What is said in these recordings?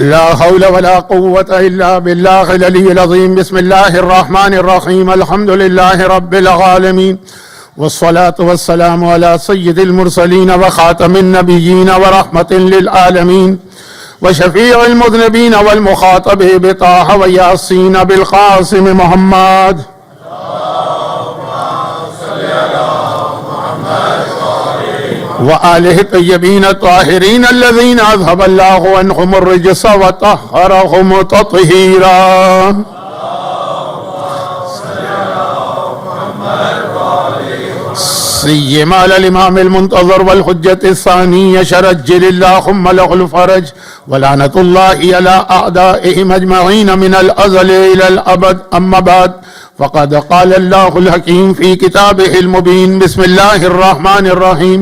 لا حول ولا قوة إلا بالله العلي العظيم. بسم الله الرحمن الرحيم. الحمد لله رب العالمين، والصلاة والسلام على سيد المرسلين وخاتم النبيين ورحمة للعالمين وشفيع المذنبين والمخاطب بطه وياسين بالقاسم محمد. وآله الطيبين الطاهرين الذين أذهب الله عنهم الرجس وطهرهم تطهيرا. سيما على الإمام المنتظر والحجة الثاني شرجل اللهم له الفرج، ولعنة الله على أعدائهم أجمعين من الأزل إلى الأبد. أما بعد، فقد قال الله الحكيم في كتابه المبين: بسم الله الرحمن الرحيم،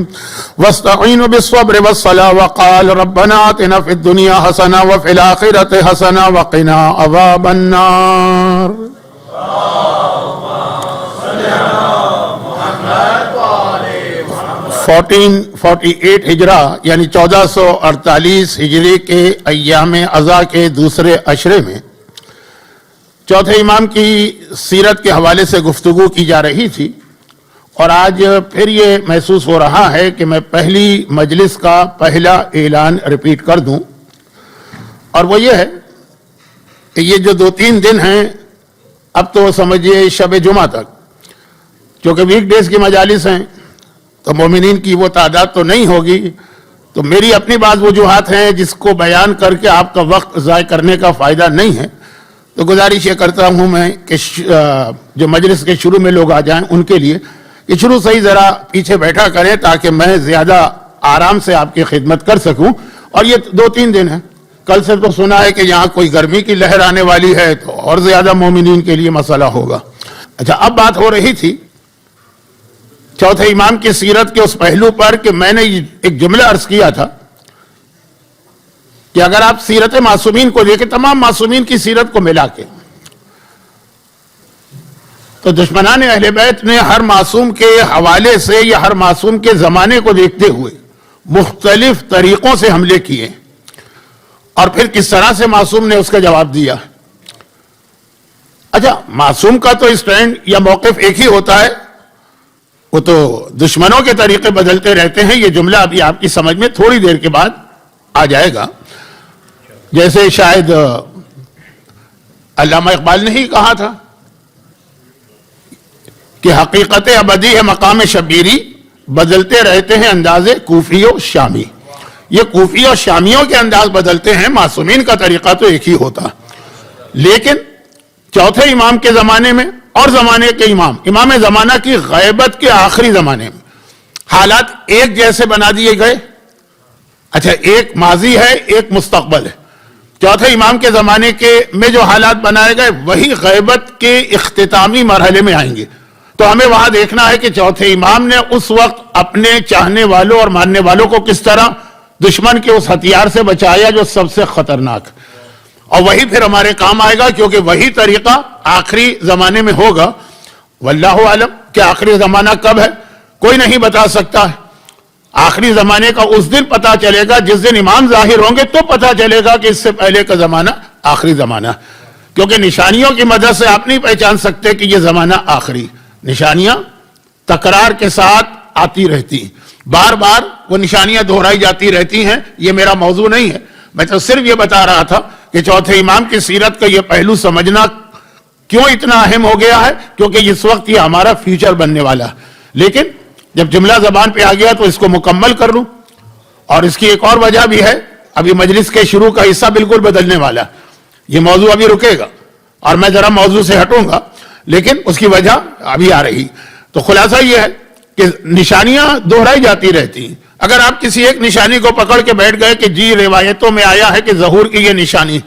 واستعينوا بالصبر والصلاة، وقال ربنا آتنا في الدنيا حسنة وفي الآخرة حسنة وقنا عذاب النار. 1448 ہجرہ یعنی 1448 ہجری کے ایام اضحیٰ کے دوسرے عشرے میں چوتھے امام کی سیرت کے حوالے سے گفتگو کی جا رہی تھی، اور آج پھر یہ محسوس ہو رہا ہے کہ میں پہلی مجلس کا پہلا اعلان ریپیٹ کر دوں، اور وہ یہ ہے کہ یہ جو 2-3 دن ہیں، اب تو سمجھیے شب جمعہ تک، کیونکہ ویک ڈیز کی مجالس ہیں تو مومنین کی وہ تعداد تو نہیں ہوگی، تو میری اپنی بعض وجوہات ہیں جس کو بیان کر کے آپ کا وقت ضائع کرنے کا فائدہ نہیں ہے، تو گزارش یہ کرتا ہوں میں کہ جو مجلس کے شروع میں لوگ آ جائیں ان کے لیے کہ شروع سے ہی ذرا پیچھے بیٹھا کریں تاکہ میں زیادہ آرام سے آپ کی خدمت کر سکوں. اور یہ 2-3 دن ہیں، کل سے تو سنا ہے کہ یہاں کوئی گرمی کی لہر آنے والی ہے تو اور زیادہ مومنین کے لیے مسئلہ ہوگا. اچھا، اب بات ہو رہی تھی چوتھے امام کی سیرت کے اس پہلو پر کہ میں نے ایک جملہ عرض کیا تھا کہ اگر آپ سیرت معصومین کو دیکھیں، تمام معصومین کی سیرت کو ملا کے، تو دشمنان اہل بیت نے ہر معصوم کے حوالے سے یا ہر معصوم کے زمانے کو دیکھتے ہوئے مختلف طریقوں سے حملے کیے، اور پھر کس طرح سے معصوم نے اس کا جواب دیا. اچھا، معصوم کا تو اسٹینڈ یا موقف ایک ہی ہوتا ہے، وہ تو دشمنوں کے طریقے بدلتے رہتے ہیں. یہ جملہ ابھی آپ کی سمجھ میں تھوڑی دیر کے بعد آ جائے گا. جیسے شاید علامہ اقبال نے ہی کہا تھا کہ حقیقت ابدی ہے مقام شبیری، بدلتے رہتے ہیں انداز کوفی و شامی. یہ کوفی اور شامیوں کے انداز بدلتے ہیں، معصومین کا طریقہ تو ایک ہی ہوتا. لیکن چوتھے امام کے زمانے میں اور زمانے کے امام زمانہ کی غیبت کے آخری زمانے میں حالات ایک جیسے بنا دیے گئے. اچھا، ایک ماضی ہے، ایک مستقبل ہے. چوتھے امام کے زمانے کے میں جو حالات بنائے گئے وہی غیبت کے اختتامی مرحلے میں آئیں گے. تو ہمیں وہاں دیکھنا ہے کہ چوتھے امام نے اس وقت اپنے چاہنے والوں اور ماننے والوں کو کس طرح دشمن کے اس ہتھیار سے بچایا جو سب سے خطرناک، اور وہی پھر ہمارے کام آئے گا، کیونکہ وہی طریقہ آخری زمانے میں ہوگا. واللہ عالم کہ آخری زمانہ کب ہے کوئی نہیں بتا سکتا ہے. آخری زمانے کا اس دن پتا چلے گا جس دن امام ظاہر ہوں گے، تو پتا چلے گا کہ اس سے پہلے کا زمانہ آخری زمانہ، کیونکہ نشانیوں کی مدد سے آپ نہیں پہچان سکتے کہ یہ زمانہ آخری. نشانیاں تکرار کے ساتھ آتی رہتی ہیں، بار بار وہ نشانیاں دہرائی جاتی رہتی ہیں. یہ میرا موضوع نہیں ہے، میں تو صرف یہ بتا رہا تھا کہ چوتھے امام کی سیرت کا یہ پہلو سمجھنا کیوں اتنا اہم ہو گیا ہے، کیونکہ اس وقت یہ ہمارا فیوچر بننے والا ہے. لیکن جب جملہ زبان پہ آ گیا تو اس کو مکمل کر لوں. اور اس کی ایک اور وجہ بھی ہے، ابھی مجلس کے شروع کا حصہ بالکل بدلنے والا ہے. یہ موضوع ابھی رکے گا اور میں ذرا موضوع سے ہٹوں گا، لیکن اس کی وجہ ابھی آ رہی. تو خلاصہ یہ ہے کہ نشانیاں دہرائی جاتی رہتی ہیں. اگر آپ کسی ایک نشانی کو پکڑ کے بیٹھ گئے کہ جی روایتوں میں آیا ہے کہ ظہور کی یہ نشانی،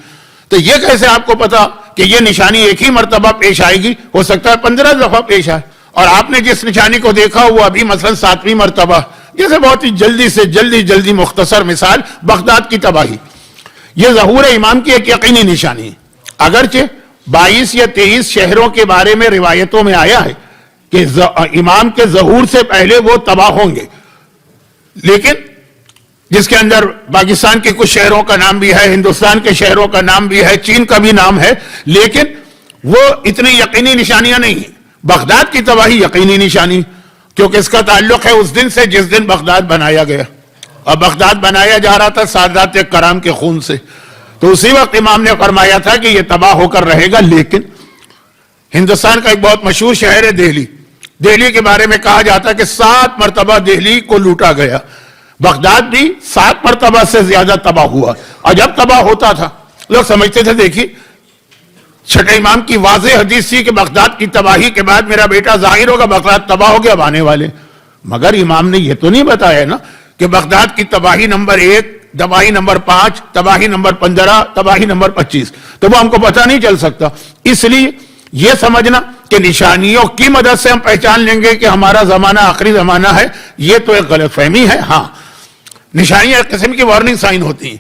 تو یہ کیسے آپ کو پتا کہ یہ نشانی ایک ہی مرتبہ پیش آئے گی؟ ہو سکتا ہے 15 دفعہ پیش آئے، اور آپ نے جس نشانی کو دیکھا وہ ابھی مثلا 7ویں مرتبہ. جیسے بہت ہی جلدی مختصر مثال، بغداد کی تباہی، یہ ظہور امام کی ایک یقینی نشانی ہے. اگرچہ 22 یا 23 شہروں کے بارے میں روایتوں میں آیا ہے کہ امام کے ظہور سے پہلے وہ تباہ ہوں گے، لیکن جس کے اندر پاکستان کے کچھ شہروں کا نام بھی ہے، ہندوستان کے شہروں کا نام بھی ہے، چین کا بھی نام ہے، لیکن وہ اتنی یقینی نشانیاں نہیں ہیں۔ بغداد کی تباہی یقینی نشانی، کیونکہ اس کا تعلق ہے اس دن سے جس دن بغداد بنایا گیا، اور بغداد بنایا جا رہا تھا سادات کرام کے خون سے، تو اسی وقت امام نے فرمایا تھا کہ یہ تباہ ہو کر رہے گا۔ لیکن ہندوستان کا ایک بہت مشہور شہر ہے دہلی، دہلی کے بارے میں کہا جاتا ہے کہ 7 مرتبہ دہلی کو لوٹا گیا، بغداد بھی 7 مرتبہ سے زیادہ تباہ ہوا، اور جب تباہ ہوتا تھا لوگ سمجھتے تھے، دیکھیے چھٹے امام کی واضح حدیث تھی کہ بغداد کی تباہی کے بعد میرا بیٹا ظاہر ہوگا، بغداد تباہ ہو گیا، اب آنے والے، مگر امام نے یہ تو نہیں بتایا نا کہ بغداد کی تباہی نمبر 1، تباہی نمبر 5، تباہی نمبر 15، تباہی نمبر 25، تو وہ ہم کو پتہ نہیں چل سکتا۔ اس لیے یہ سمجھنا کہ نشانیوں کی مدد سے ہم پہچان لیں گے کہ ہمارا زمانہ آخری زمانہ ہے، یہ تو ایک غلط فہمی ہے۔ ہاں، نشانیاں ایک قسم کی وارننگ سائن ہوتی ہیں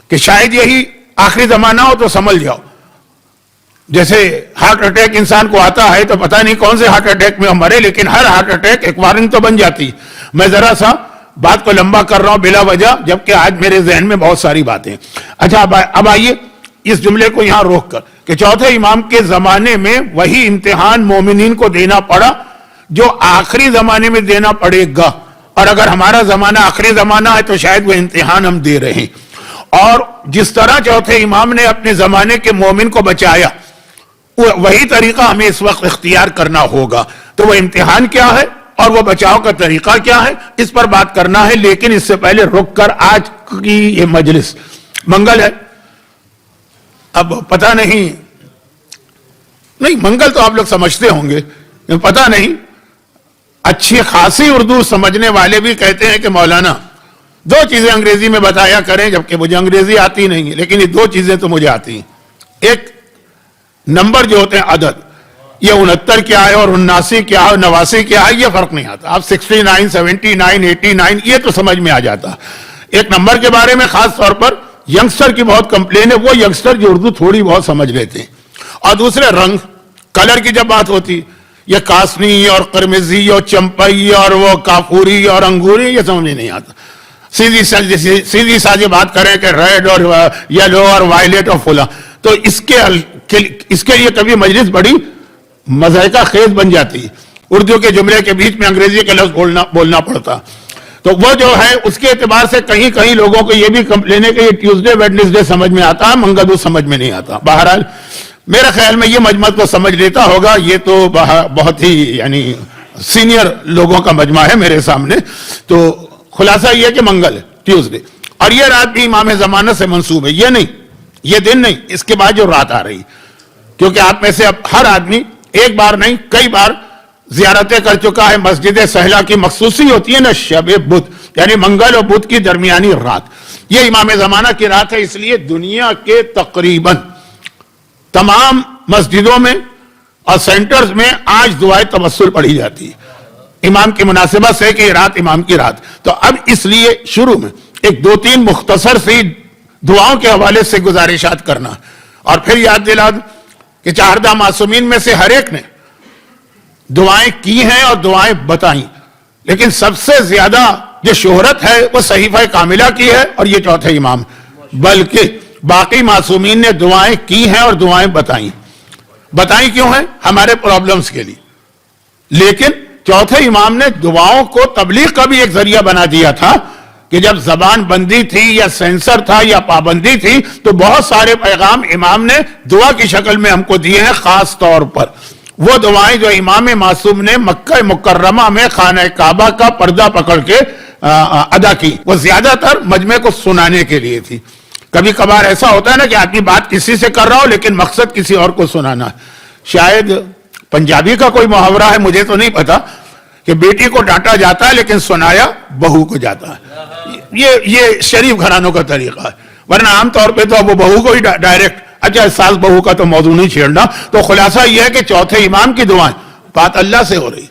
کہ شاید یہی آخری زمانہ ہو تو سمجھ جاؤ۔ جیسے ہارٹ اٹیک انسان کو آتا ہے تو پتہ نہیں کون سے ہارٹ اٹیک میں ہم مرے، لیکن ہر ہارٹ اٹیک ایک وارننگ تو بن جاتی۔ میں ذرا سا بات کو لمبا کر رہا ہوں بلا وجہ، جبکہ آج میرے ذہن میں بہت ساری باتیں۔ اچھا، اب آئیے اس جملے کو یہاں روک کر کہ چوتھے امام کے زمانے میں وہی امتحان مومنین کو دینا پڑا جو آخری زمانے میں دینا پڑے گا، اور اگر ہمارا زمانہ آخری زمانہ ہے تو شاید وہ امتحان ہم دے رہے ہیں۔ اور جس طرح چوتھے امام نے اپنے زمانے کے مومن کو بچایا، وہی طریقہ ہمیں اس وقت اختیار کرنا ہوگا۔ تو وہ امتحان کیا ہے اور وہ بچاؤ کا طریقہ کیا ہے، اس پر بات کرنا ہے۔ لیکن اس سے پہلے رک کر آج کی یہ مجلس منگل ہے، اب پتہ نہیں منگل تو آپ لوگ سمجھتے ہوں گے، پتہ نہیں اچھی خاصی اردو سمجھنے والے بھی کہتے ہیں کہ مولانا 2 چیزیں انگریزی میں بتایا کریں، جبکہ مجھے انگریزی آتی نہیں ہے، لیکن یہ 2 چیزیں تو مجھے آتی ہیں۔ ایک نمبر جو ہوتے ہیں عدد، یہ 69 کیا ہے اور 79 کیا ہے اور 89 کیا ہے، یہ فرق نہیں آتا۔ آپ 69، 79، 89 یہ تو سمجھ میں آ جاتا۔ ایک نمبر کے بارے میں خاص طور پر ینگسٹر کی بہت کمپلین ہے، وہ ینگسٹر جو اردو تھوڑی بہت سمجھ لیتے ہیں۔ اور دوسرے رنگ، کلر کی جب بات ہوتی، یہ کاسنی اور قرمزی اور چمپئی اور وہ کافوری اور انگوری، یہ سمجھ نہیں آتا۔ سیدھی سادھی بات کریں کہ ریڈ اور یلو اور وائلٹ اور فلاں، تو اس کے لیے کبھی مجلس بڑی مضحکہ خیز بن جاتی، اردو کے جملے کے بیچ میں انگریزی کے لفظ بولنا پڑتا۔ تو وہ جو ہے اس کے اعتبار سے کہیں لوگوں کو یہ بھی کمپلین ہے کہ یہ ٹیوزڈے ویڈنسڈے سمجھ میں آتا ہے، منگل سمجھ میں نہیں آتا۔ بہرحال میرے خیال میں یہ مجمع تو سمجھ لیتا ہوگا، یہ تو بہت ہی یعنی سینئر لوگوں کا مجمع ہے میرے سامنے۔ تو خلاصہ یہ کہ منگل ہے، ٹیوزڈے، اور یہ رات بھی امام زمانہ سے منسوب ہے، یہ نہیں، یہ دن نہیں، اس کے بعد جو رات آ رہی، کیونکہ آپ میں سے اب ہر آدمی ایک بار نہیں کئی بار زیارتیں کر چکا ہے مسجد سہلا کی، مخصوصی ہوتی ہے نا شب بدھ، یعنی منگل اور بدھ کی درمیانی رات، یہ امام زمانہ کی رات ہے۔ اس لیے دنیا کے تقریباً تمام مسجدوں میں اور سینٹرز میں آج دعائے توسل پڑھی جاتی ہے امام کی مناسبت سے کہ یہ رات امام کی رات۔ تو اب اس لیے شروع میں ایک 2-3 مختصر سی دعاؤں کے حوالے سے گزارشات کرنا، اور پھر یاد دلا دوں کہ 4 معصومین میں سے ہر ایک نے دعائیں کی ہیں اور دعائیں بتائیں، لیکن سب سے زیادہ جو شہرت ہے وہ صحیفہ کاملہ کی ہے اور یہ چوتھے امام، بلکہ باقی معصومین نے دعائیں کی ہیں اور دعائیں بتائیں کیوں ہیں؟ ہمارے پرابلمز کے لیے، لیکن چوتھے امام نے دعاؤں کو تبلیغ کا بھی ایک ذریعہ بنا دیا تھا کہ جب زبان بندی تھی یا سینسر تھا یا پابندی تھی تو بہت سارے پیغام امام نے دعا کی شکل میں ہم کو دیے ہیں۔ خاص طور پر وہ دعائیں جو امام معصوم نے مکہ مکرمہ میں خانہ کعبہ کا پردہ پکڑ کے ادا کی، وہ زیادہ تر مجمع کو سنانے کے لیے تھی۔ کبھی کبھار ایسا ہوتا ہے نا کہ آدمی بات کسی سے کر رہا ہو لیکن مقصد کسی اور کو سنانا ہے۔ شاید پنجابی کا کوئی محاورہ ہے، مجھے تو نہیں پتا، کہ بیٹی کو ڈانٹا جاتا ہے لیکن سنایا بہو کو جاتا ہے۔ یہ شریف گھرانوں کا طریقہ ہے، ورنہ عام طور پہ تو وہ بہو کو ہی ڈائریکٹ، اچھا ساس بہو کا تو موضوع نہیں چھیڑنا۔ تو خلاصہ یہ ہے کہ چوتھے امام کی دعائیں بات اللہ سے ہو رہی،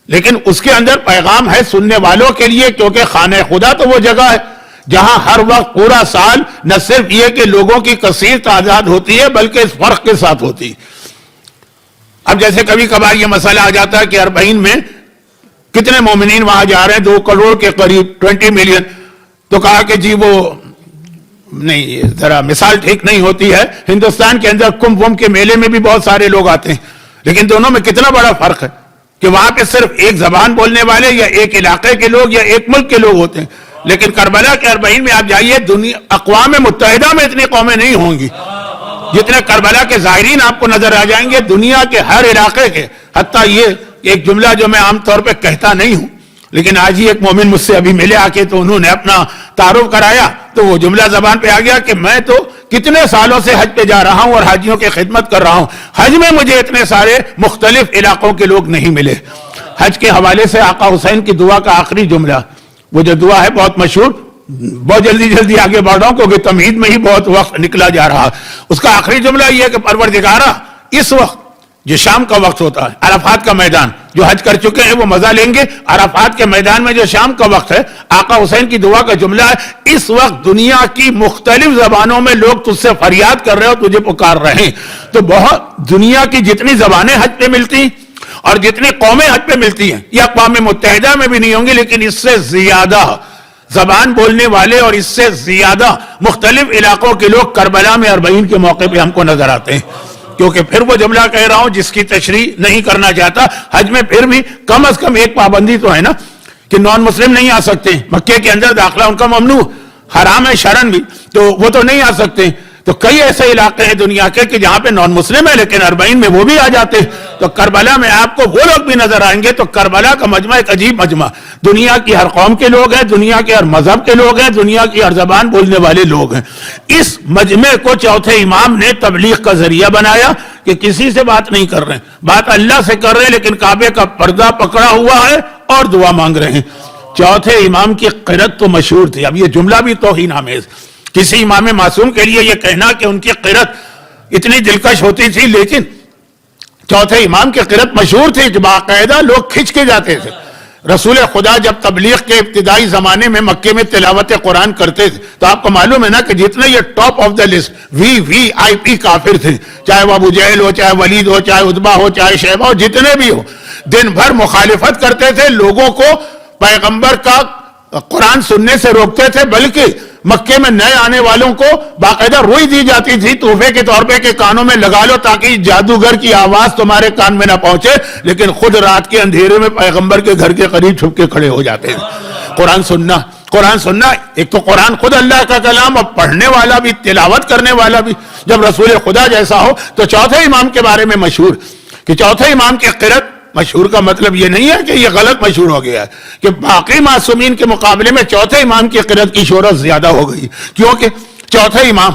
لیکن اس کے اندر پیغام ہے سننے والوں کے لیے، کیونکہ خانہ خدا تو وہ جگہ ہے جہاں ہر وقت پورا سال نہ صرف یہ کہ لوگوں کی کثیر تعداد ہوتی ہے بلکہ اس فرق کے ساتھ ہوتی ہے۔ اب جیسے کبھی کبھار یہ مسئلہ آ جاتا ہے کہ 40 میں کتنے مومنین وہاں جا رہے ہیں، 2 کروڑ کے قریب، 20 ملین، تو کہا کہ جی وہ نہیں، ذرا مثال ٹھیک نہیں ہوتی ہے، ہندوستان کے اندر کمبھ وم کے میلے میں بھی بہت سارے لوگ آتے ہیں، لیکن دونوں میں کتنا بڑا فرق ہے کہ وہاں پہ صرف ایک زبان بولنے والے یا ایک علاقے کے لوگ یا ایک ملک کے لوگ ہوتے ہیں، لیکن کربلا کے 40 میں آپ جائیے، اقوام متحدہ میں اتنی قومیں نہیں ہوں گی جتنے کربلا کے زائرین آپ کو نظر آ جائیں گے، دنیا کے ہر علاقے کے۔ حتیٰ یہ ایک جملہ جو میں عام طور پہ کہتا نہیں ہوں، لیکن آج ہی ایک مومن مجھ سے ابھی ملے آ کے، تو انہوں نے اپنا تعارف کرایا، تو وہ جملہ زبان پہ آ گیا کہ میں تو کتنے سالوں سے حج پہ جا رہا ہوں اور حاجیوں کی خدمت کر رہا ہوں، حج میں مجھے اتنے سارے مختلف علاقوں کے لوگ نہیں ملے۔ حج کے حوالے سے آقا حسین کی دعا کا آخری جملہ، وہ جو دعا ہے بہت مشہور، بہت جلدی آگے بڑھ رہا ہوں کیونکہ تمہید میں ہی بہت وقت نکلا جا رہا، اس کا آخری جملہ یہ ہے کہ پروردگارا، اس وقت جو شام کا وقت ہوتا ہے، عرفات کا میدان، جو حج کر چکے ہیں وہ مزہ لیں گے، عرفات کے میدان میں جو شام کا وقت ہے، آقا حسین کی دعا کا جملہ ہے، اس وقت دنیا کی مختلف زبانوں میں لوگ تجھ سے فریاد کر رہے ہو، تجھے پکار رہے ہیں۔ تو بہت دنیا کی جتنی زبانیں حج پہ ملتی اور جتنی قومیں حج پہ ملتی ہیں، یہ اقوام متحدہ میں بھی نہیں ہوں گی، لیکن اس سے زیادہ زبان بولنے والے اور اس سے زیادہ مختلف علاقوں کے لوگ کربلا میں 40 کے موقع پہ ہم کو نظر آتے ہیں۔ کیونکہ پھر وہ جملہ کہہ رہا ہوں جس کی تشریح نہیں کرنا چاہتا، حج میں پھر بھی کم از کم ایک پابندی تو ہے نا کہ نان مسلم نہیں آ سکتے، مکے کے اندر داخلہ ان کا ممنوع، حرام ہے شرعن بھی، تو وہ تو نہیں آ سکتے۔ تو کئی ایسے علاقے ہیں دنیا کے کہ جہاں پہ نان مسلم ہے لیکن 40 میں وہ بھی آ جاتے ہیں۔ تو کربلا میں آپ کو وہ لوگ بھی نظر آئیں گے۔ تو کربلا کا مجمع ایک عجیب مجمع، دنیا کی ہر قوم کے لوگ ہیں، دنیا کے ہر مذہب کے لوگ ہیں، دنیا کی ہر زبان بولنے والے لوگ ہیں۔ اس مجمع کو چوتھے امام نے تبلیغ کا ذریعہ بنایا کہ کسی سے بات نہیں کر رہے ہیں، بات اللہ سے کر رہے ہیں، لیکن کعبے کا پردہ پکڑا ہوا ہے اور دعا مانگ رہے ہیں۔ چوتھے امام کی قرأت تو مشہور تھی۔ اب یہ جملہ بھی توہین آمیز، کسی امام معصوم کے لیے یہ کہنا کہ ان کی قرأت اتنی دلکش ہوتی تھی، لیکن چوتھے امام کی قرأت مشہور تھی کہ باقاعدہ لوگ کھنچ کے جاتے تھے۔ رسول خدا جب تبلیغ کے ابتدائی زمانے میں مکے میں تلاوت قرآن کرتے تھے تو آپ کو معلوم ہے نا کہ جتنے یہ top of the list VIP کافر تھے، چاہے وہ ابو جہل ہو، چاہے ولید ہو، چاہے عتبہ ہو، چاہے شیبہ ہو، جتنے بھی ہو، دن بھر مخالفت کرتے تھے، لوگوں کو پیغمبر کا قرآن سننے سے روکتے تھے، بلکہ مکے میں نئے آنے والوں کو باقاعدہ روئی دی جاتی تھی تحفے کے طور پہ کہ کانوں میں لگا لو تاکہ جادوگر کی آواز تمہارے کان میں نہ پہنچے، لیکن خود رات کے اندھیرے میں پیغمبر کے گھر کے قریب چھپ کے کھڑے ہو جاتے ہیں۔ قرآن سننا ایک تو قرآن خود اللہ کا کلام، اور پڑھنے والا بھی، تلاوت کرنے والا بھی جب رسول خدا جیسا ہو۔ تو چوتھے امام کے بارے میں مشہور کہ چوتھے امام کی قرأت مشہور کا مطلب یہ نہیں ہے کہ یہ غلط مشہور ہو گیا ہے کہ باقی معصومین کے مقابلے میں چوتھے امام کی قرأت کی شہرت زیادہ ہو گئی، کیونکہ چوتھے امام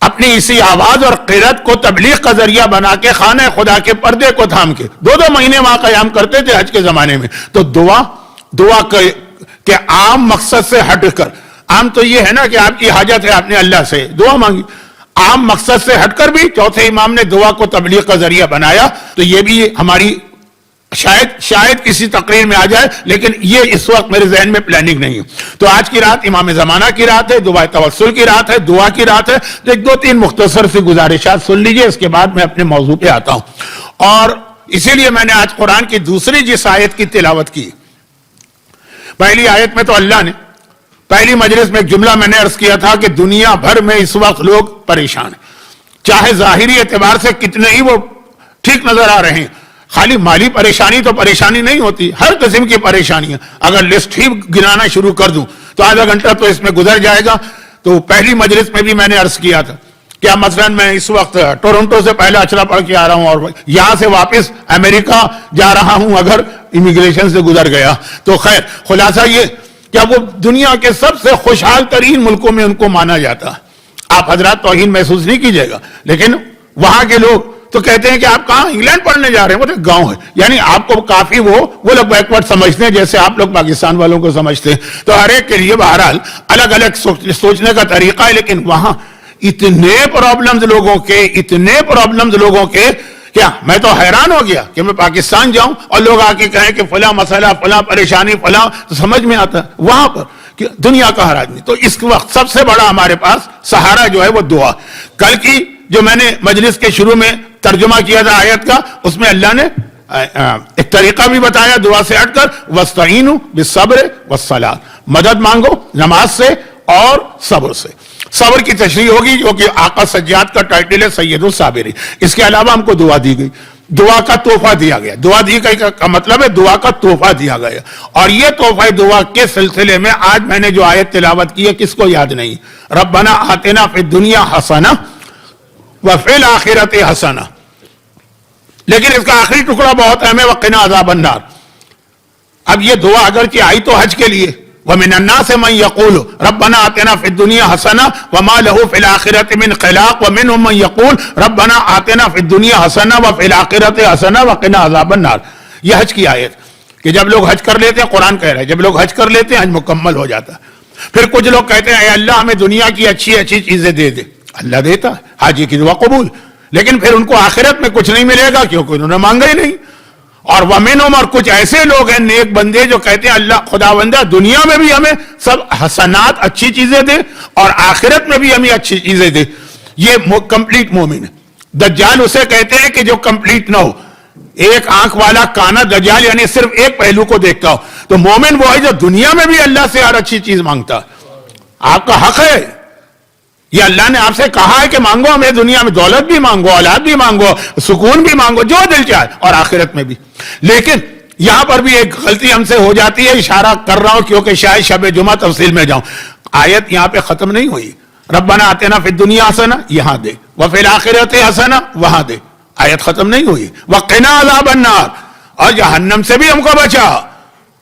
اپنی اسی آواز اور قرأت کو تبلیغ کا ذریعہ بنا کے خانہ خدا کے پردے کو تھام کے 2 مہینے وہاں قیام کرتے تھے حج کے زمانے میں۔ تو دعا کے عام مقصد سے ہٹ کر، عام تو یہ ہے نا کہ آپ کی حاجت ہے، آپ نے اللہ سے دعا مانگی، عام مقصد سے ہٹ کر بھی چوتھے امام نے دعا کو تبلیغ کا ذریعہ بنایا۔ تو یہ بھی ہماری شاید کسی تقریر میں آ جائے، لیکن یہ اس وقت میرے ذہن میں پلاننگ نہیں ہے۔ تو آج کی رات امام زمانہ کی رات ہے، دعا توسل کی رات ہے، دعا کی رات ہے۔ تو 2-3 مختصر سی گزارشات سن لیجئے، اس کے بعد میں اپنے موضوع پہ آتا ہوں۔ اور اسی لیے میں نے آج قرآن کی دوسری جس آیت کی تلاوت کی، پہلی آیت میں تو اللہ نے پہلی مجلس میں ایک جملہ میں نے عرض کیا تھا کہ دنیا بھر میں اس وقت لوگ پریشان ہیں، چاہے ظاہری اعتبار سے کتنے ہی وہ ٹھیک نظر آ رہے ہیں۔ خالی مالی پریشانی تو پریشانی نہیں ہوتی، ہر قسم کی پریشانیاں اگر لسٹ ہی گنانا شروع کر دوں تو آدھا گھنٹہ تو اس میں گزر جائے گا۔ تو پہلی مجلس میں بھی میں نے عرض کیا تھا کہ مثلا میں اس وقت ٹورنٹو سے پہلا اچھلا پڑھ کے آ رہا ہوں اور یہاں سے واپس امریکہ جا رہا ہوں اگر امیگریشن سے گزر گیا تو خیر، خلاصہ یہ کہ وہ دنیا کے سب سے خوشحال ترین ملکوں میں ان کو مانا جاتا ہے۔ آپ حضرات توہین محسوس نہیں کیجیے گا، لیکن وہاں کے لوگ تو کہتے ہیں کہ آپ کہاں انگلینڈ پڑھنے جا رہے ہیں، وہ تو گاؤں ہے، یعنی آپ کو کافی وہ لوگ بیکورڈ سمجھتے ہیں جیسے آپ لوگ پاکستان والوں کو سمجھتے ہیں۔ تو ہر ایک کے لیے بہرحال الگ الگ سوچنے کا طریقہ ہے، لیکن وہاں اتنے پرابلمز لوگوں کے کیا میں تو حیران ہو گیا کہ میں پاکستان جاؤں اور لوگ آ کے کہیں کہ فلاں مسئلہ، فلاں پریشانی، فلاں، تو سمجھ میں آتا ہے وہاں پر کہ دنیا کا ہر آدمی۔ تو اس وقت سب سے بڑا ہمارے پاس سہارا جو ہے وہ دعا۔ کل کی جو میں نے مجلس کے شروع میں ترجمہ کیا تھا آیت کا، اس میں اللہ نے ایک طریقہ بھی بتایا دعا سے ہٹ کر، وَاسْتَعِینُوا بِالصَّبْرِ وَالصَّلَاةِ، مدد مانگو نماز سے اور صبر سے. صبر کی تشریح ہوگی جو کہ آقا سجاد کا ٹائٹل ہے سید الصابرین. اس کے علاوہ ہم کو دعا دی گئی, دعا کا تحفہ دیا گیا. دعا دی گئی کا مطلب ہے دعا کا تحفہ دیا گیا. اور یہ تحفہ دعا کے سلسلے میں آج میں نے جو آیت تلاوت کی ہے کس کو یاد نہیں؟ ربنا آتنا فی الدنیا حسنہ وفی الآخرۃ حسنہ. لیکن اس کا آخری ٹکڑا بہت اہم ہے, وقنا عذاب النار. اب یہ دعا اگرچہ آئی تو حج کے لیے, وَمِنَ النَّاسِ مَن يَقُولُ رَبَّنَا آتِنَا فِي الدُّنْيَا حَسَنَةً وَمَا لَهُ فِي الْآخِرَةِ مِنْ خَلَاقٍ وَمِنْهُم مَن يَقُولُ رَبَّنَا آتِنَا فِي الدُّنْيَا حَسَنَةً وَفِي الْآخِرَةِ حَسَنَةً وَقِنَا عَذَابَ النَّارِ. یہ حج کی آیت کہ جب لوگ حج کر لیتے ہیں, قرآن کہہ رہا ہے جب لوگ حج کر لیتے ہیں حج مکمل ہو جاتا ہے. پھر کچھ لوگ کہتے ہیں اے اللہ ہمیں دنیا کی اچھی اچھی چیزیں دے دے. اللہ دیتا ہے, حاجی کی دعا قبول. لیکن پھر ان کو آخرت میں کچھ نہیں ملے گا کیونکہ انہوں نے مانگا ہی نہیں. اور وَمِنْهُمْ اور کچھ ایسے لوگ ہیں نیک بندے جو کہتے ہیں اللہ خداوندہ دنیا میں بھی ہمیں سب حسنات اچھی چیزیں دے اور آخرت میں بھی ہمیں اچھی چیزیں دے. یہ کمپلیٹ مومن ہے. دجال اسے کہتے ہیں کہ جو کمپلیٹ نہ ہو, ایک آنکھ والا کانا دجال, یعنی صرف ایک پہلو کو دیکھتا ہو. تو مومن وہ ہے جو دنیا میں بھی اللہ سے ہر اچھی چیز مانگتا ہے. آپ کا حق ہے, یہ اللہ نے آپ سے کہا ہے کہ مانگو ہمیں دنیا میں دولت بھی مانگو, اولاد بھی مانگو, سکون بھی مانگو, جو دل چاہے, اور آخرت میں بھی. لیکن یہاں پر بھی ایک غلطی ہم سے ہو جاتی ہے, اشارہ کر رہا ہوں کیونکہ شاید شب جمعہ تفصیل میں جاؤں. آیت یہاں پہ ختم نہیں ہوئی. ربنا آتنا فی الدنیا حسنہ یہاں دے, وفی الآخرۃ حسنہ وہاں دے. آیت ختم نہیں ہوئی. وقنا عذاب النار, اور جہنم سے بھی ہم کو بچا.